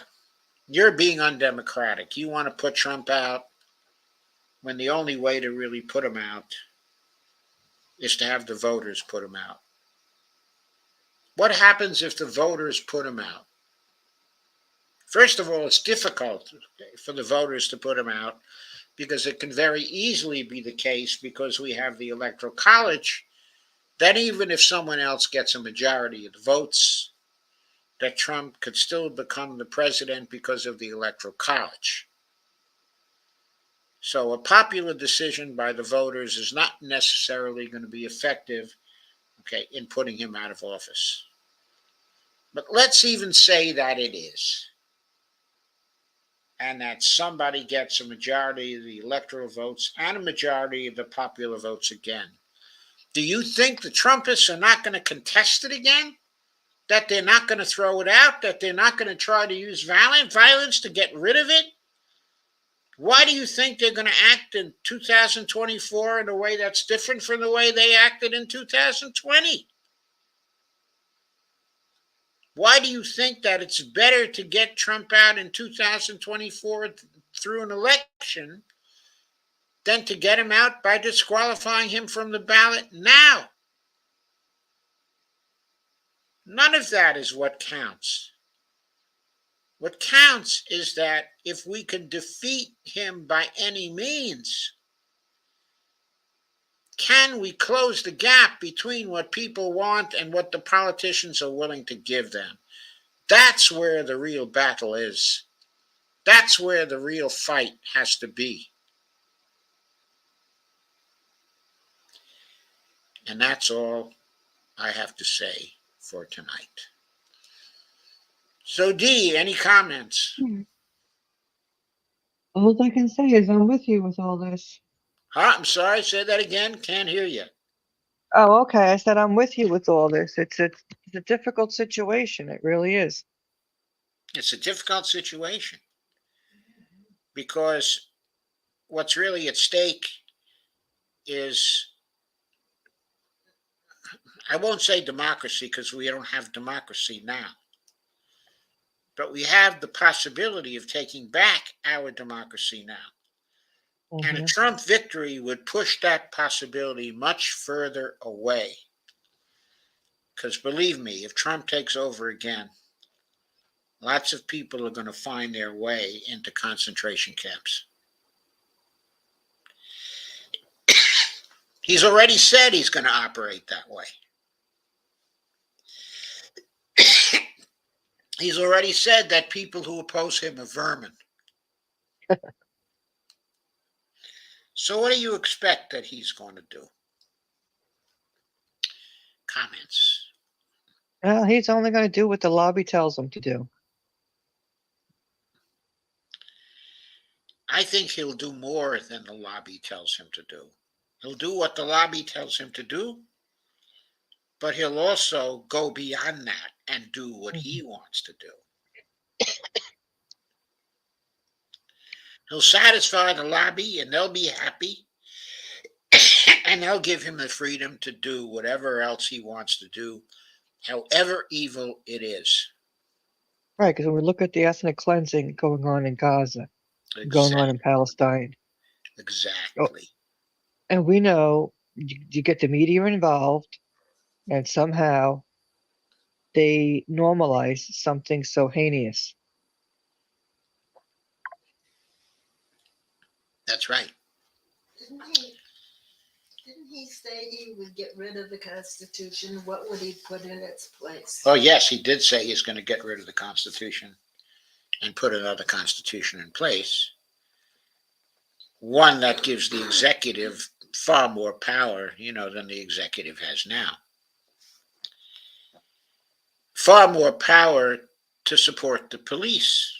you're being undemocratic. You want to put Trump out when the only way to really put him out is to have the voters put him out. What happens if the voters put him out? First of all, it's difficult for the voters to put him out because it can very easily be the case, because we have the Electoral College, that even if someone else gets a majority of the votes, that Trump could still become the president because of the Electoral College. So a popular decision by the voters is not necessarily going to be effective, okay, in putting him out of office. But let's even say that it is, and that somebody gets a majority of the electoral votes and a majority of the popular votes again. Do you think the Trumpists are not going to contest it again? That they're not going to throw it out? That they're not going to try to use violence to get rid of it? Why do you think they're going to act in 2024 in a way that's different from the way they acted in 2020? Why do you think that it's better to get Trump out in 2024 through an election than to get him out by disqualifying him from the ballot now? None of that is what counts. What counts is that if we can defeat him by any means, can we close the gap between what people want and what the politicians are willing to give them? That's where the real battle is. That's where the real fight has to be. And that's all I have to say for tonight. So, Dee, any comments? All I can say is I'm with you with all this. Huh? I'm sorry, say that again. Can't hear you. Oh, okay. I said I'm with you with all this. It's a difficult situation. It really is. It's a difficult situation because what's really at stake is, I won't say democracy because we don't have democracy now, but we have the possibility of taking back our democracy now. And a Trump victory would push that possibility much further away. Because believe me, if Trump takes over again, lots of people are going to find their way into concentration camps. He's already said he's going to operate that way. He's already said that people who oppose him are vermin. So what do you expect that he's going to do? Comments? Well, he's only going to do what the lobby tells him to do. I think he'll do more than the lobby tells him to do. He'll do what the lobby tells him to do, but he'll also go beyond that and do what he wants to do. He'll satisfy the lobby and they'll be happy, and they'll give him the freedom to do whatever else he wants to do, however evil it is. Right, because when we look at the ethnic cleansing going on in Gaza, going on in Palestine. Exactly. And we know you get the media involved, and somehow they normalize something so heinous. That's right. Didn't he say he would get rid of the Constitution? What would he put in its place? Oh, yes, he did say he's going to get rid of the Constitution and put another Constitution in place. One that gives the executive far more power, than the executive has now. Far more power to support the police.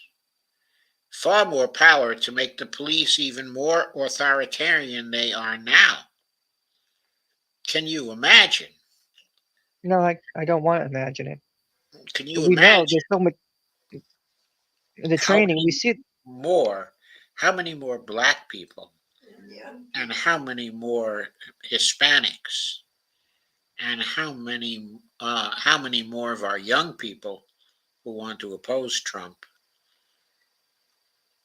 Far more power to make the police even more authoritarian they are now. Can you imagine? No, I don't want to imagine it. Can you we imagine? Know there's so much in the training. We see how many more black people, and how many more Hispanics, and how many more of our young people who want to oppose Trump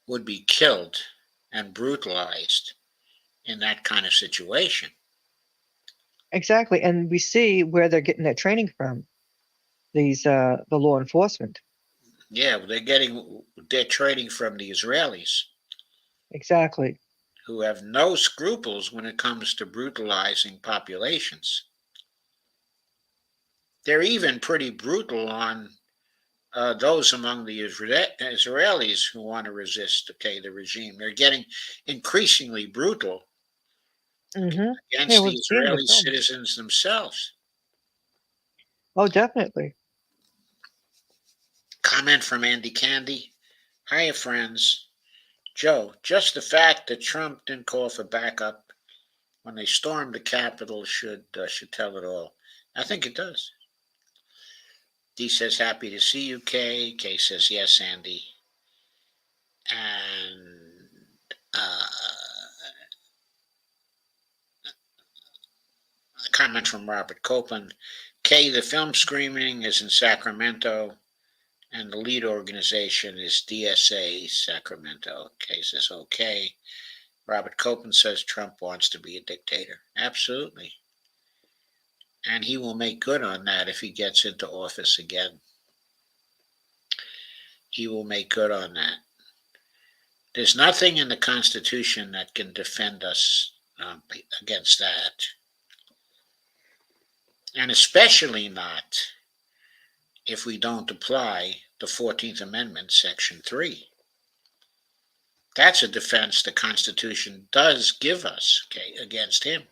would be killed and brutalized in that kind of situation. Exactly, and we see where they're getting their training from. These the law enforcement. Yeah, they're training from the Israelis. Exactly. Who have no scruples when it comes to brutalizing populations. They're even pretty brutal on those among the Israelis who want to resist, the regime. They're getting increasingly brutal against the Israeli citizens themselves. Oh, definitely. Comment from Andy Candy. Hiya, friends. Joe, just the fact that Trump didn't call for backup when they stormed the Capitol should tell it all. I think it does. D says happy to see you. K says yes, Andy. And a comment from Robert Copeland. K, the film screening is in Sacramento, and the lead organization is DSA Sacramento. K says okay. Robert Copeland says Trump wants to be a dictator. Absolutely. And he will make good on that if he gets into office again. He will make good on that. There's nothing in the Constitution that can defend us against that. And especially not if we don't apply the 14th Amendment, Section 3. That's a defense the Constitution does give us, okay, against him.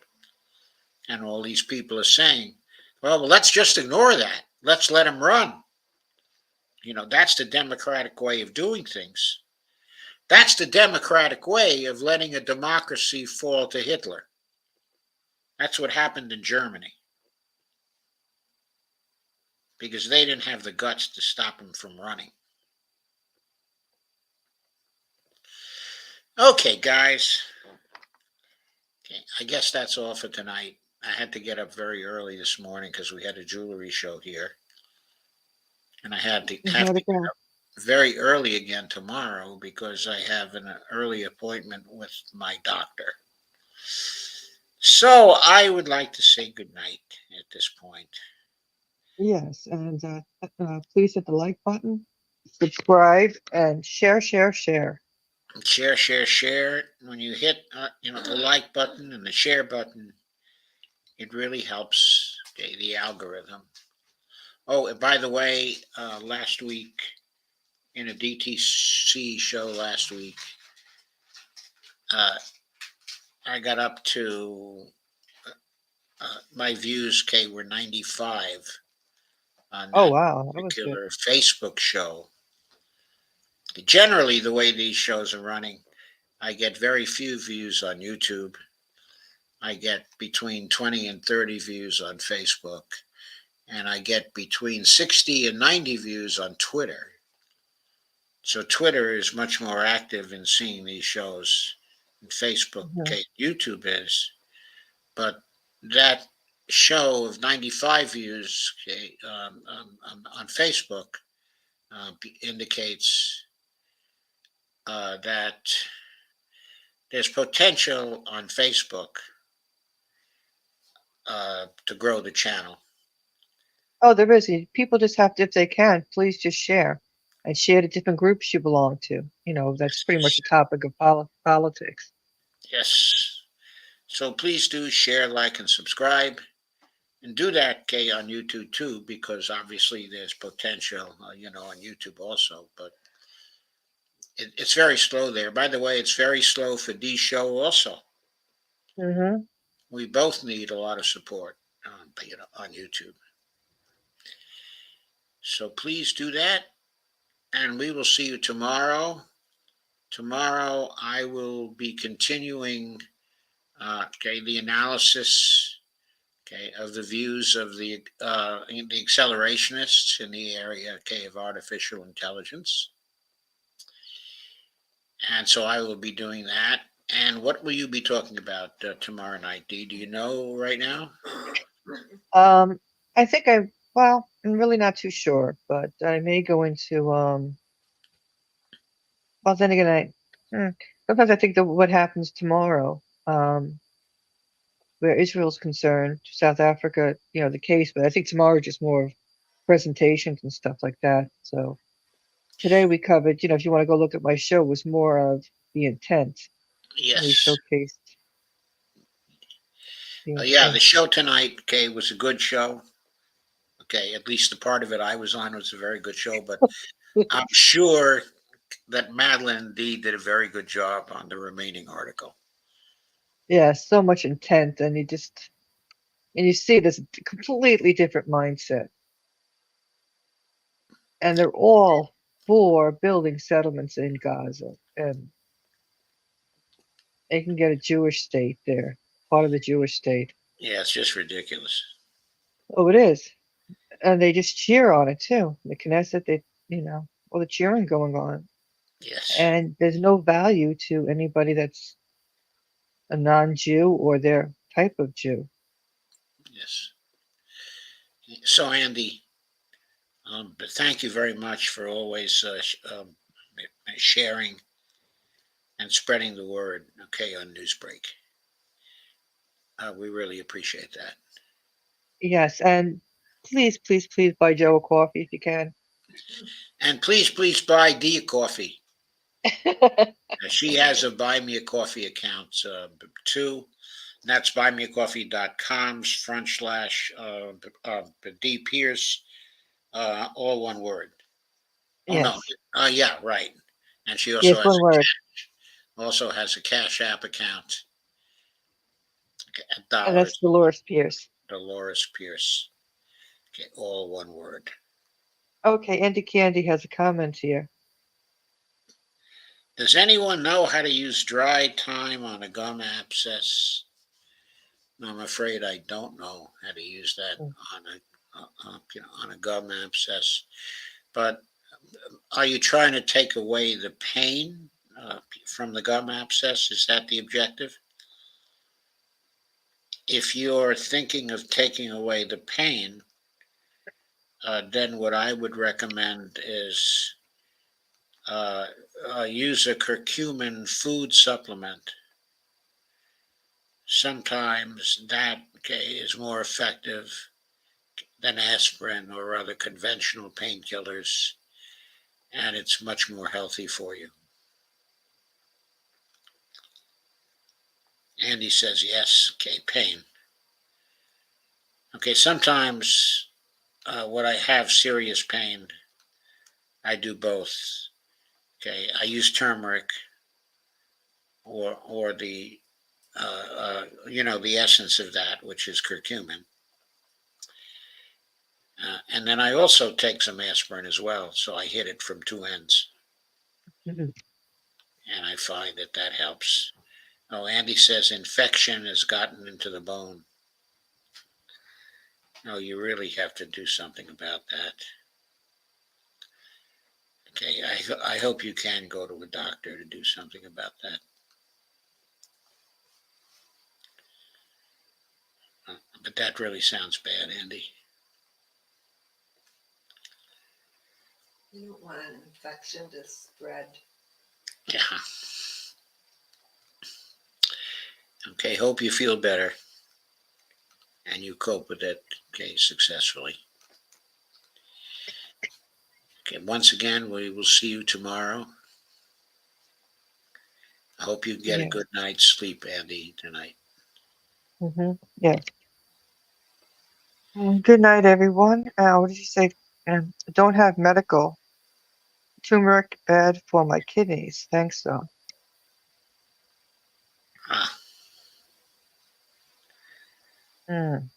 And all these people are saying, well, let's just ignore that. Let's let him run. That's the democratic way of doing things. That's the democratic way of letting a democracy fall to Hitler. That's what happened in Germany. Because they didn't have the guts to stop him from running. Okay, guys. Okay, I guess that's all for tonight. I had to get up very early this morning because we had a jewelry show here. And I have to get up very early again tomorrow because I have an early appointment with my doctor. So I would like to say goodnight at this point. Yes, and please hit the like button, subscribe, and share, share, share. Share, share, share. When you hit the like button and the share button, it really helps the algorithm. Oh, and by the way, last week in a DTC show last week, I got up to my views were 95 on Oh, that wow, that was good. particular Facebook show. Generally, the way these shows are running, I get very few views on YouTube. I get between 20 and 30 views on Facebook, and I get between 60 and 90 views on Twitter. So Twitter is much more active in seeing these shows than Facebook, YouTube is. But that show of 95 views on Facebook indicates that there's potential on Facebook to grow the channel. Oh, there is. People just have to, if they can, please just share and share the different groups you belong to. That's pretty much the topic of politics. Yes. So please do share, like, and subscribe. And do that, on YouTube too, because obviously there's potential, on YouTube also. But it's very slow there. By the way, it's very slow for D's show also. Mm-hmm. We both need a lot of support, on YouTube. So please do that, and we will see you tomorrow. Tomorrow I will be continuing, the analysis, of the views of the accelerationists in the area, of artificial intelligence. And so I will be doing that. And what will you be talking about tomorrow night, Dee? Do you know right now? I think I'm really not too sure, but I may go into, well, then again, sometimes I think that what happens tomorrow, where Israel's concerned, South Africa, the case, but I think tomorrow is just more of presentations and stuff like that. So today we covered, if you want to go look at my show, was more of the intent. Yes. We showcased the the show tonight, was a good show. At least the part of it I was on was a very good show, but I'm sure that Madeline D did a very good job on the remaining article. Yeah, so much intent, and you see this completely different mindset. and they're all for building settlements in Gaza, and they can get a Jewish state there, part of the Jewish state. Yeah, it's just ridiculous. Oh, it is. And they just cheer on it too. The Knesset, all the cheering going on. Yes. And there's no value to anybody that's a non-Jew or their type of Jew. Yes. So, Andy, but thank you very much for always sharing and spreading the word, okay, on Newsbreak. We really appreciate that. Yes, and please, please, please buy Joe a coffee if you can. And please buy Dia coffee. She has a Buy Me a Coffee account too. And that's buymeacoffee.com/D Pierce, all one word. Oh no, Yes, yeah, right. And she yes, one word. also has a Cash App account at And that's dollars. Dolores Pierce. Dolores Pierce. Okay, all one word. Okay, Andy Candy has a comment here. Does anyone know how to use dry thyme on a gum abscess? I'm afraid I don't know how to use that Mm. on a gum abscess. But are you trying to take away the pain from the gum abscess? Is that the objective? If you're thinking of taking away the pain, then what I would recommend is use a curcumin food supplement. Sometimes that, okay, is more effective than aspirin or other conventional painkillers, and it's much more healthy for you. Andy says yes. Okay, pain. Okay, sometimes when I have serious pain, I do both. Okay, I use turmeric or the essence of that, which is curcumin. And then I also take some aspirin as well, so I hit it from two ends, Mhm. and I find that helps. Oh, Andy says infection has gotten into the bone. No, you really have to do something about that. Okay, I hope you can go to a doctor to do something about that. But that really sounds bad, Andy. You don't want an infection to spread. Yeah. Okay, hope you feel better and you cope with it, okay, successfully. Okay, once again, we will see you tomorrow. I hope you get a Yeah. good night's sleep, Andy, tonight. Yeah. Good night, everyone. What did you say? Don't have medical. Turmeric bad for my kidneys. Thanks, though. Ah, Mm.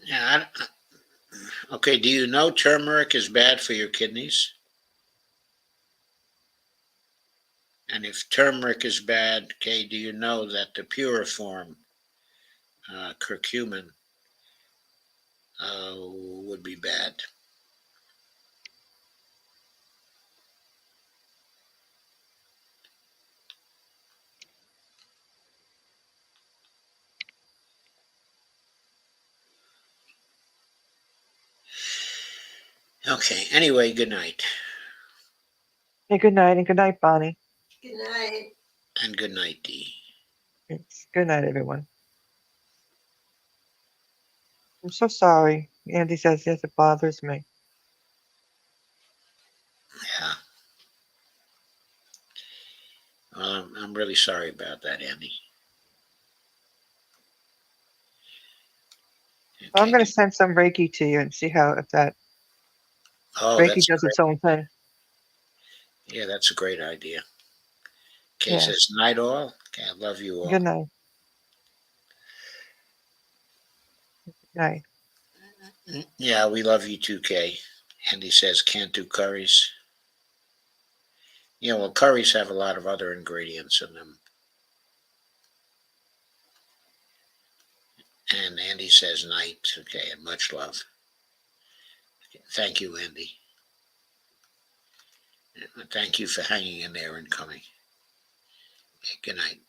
yeah. Okay, do you know turmeric is bad for your kidneys? And if turmeric is bad, okay, do you know that the pure form, curcumin, would be bad? Okay, anyway, good night. Hey, good night, and good night, Bonnie. Good night. And good night, Dee. Good night, everyone. I'm so sorry. Andy says yes, it bothers me. Yeah. I'm really sorry about that, Andy. I'm Okay. going to send some Reiki to you and see if that Oh, Reiki that's does great. its own thing. Yeah, that's a great idea. Okay, Yeah. says night all. Okay, I love you all. Good night. Night. Yeah, we love you too, Kay. Andy says can't do curries. Yeah, well, curries have a lot of other ingredients in them. And Andy says night. Okay, and much love. Thank you, Andy. Thank you for hanging in there and coming. Good night.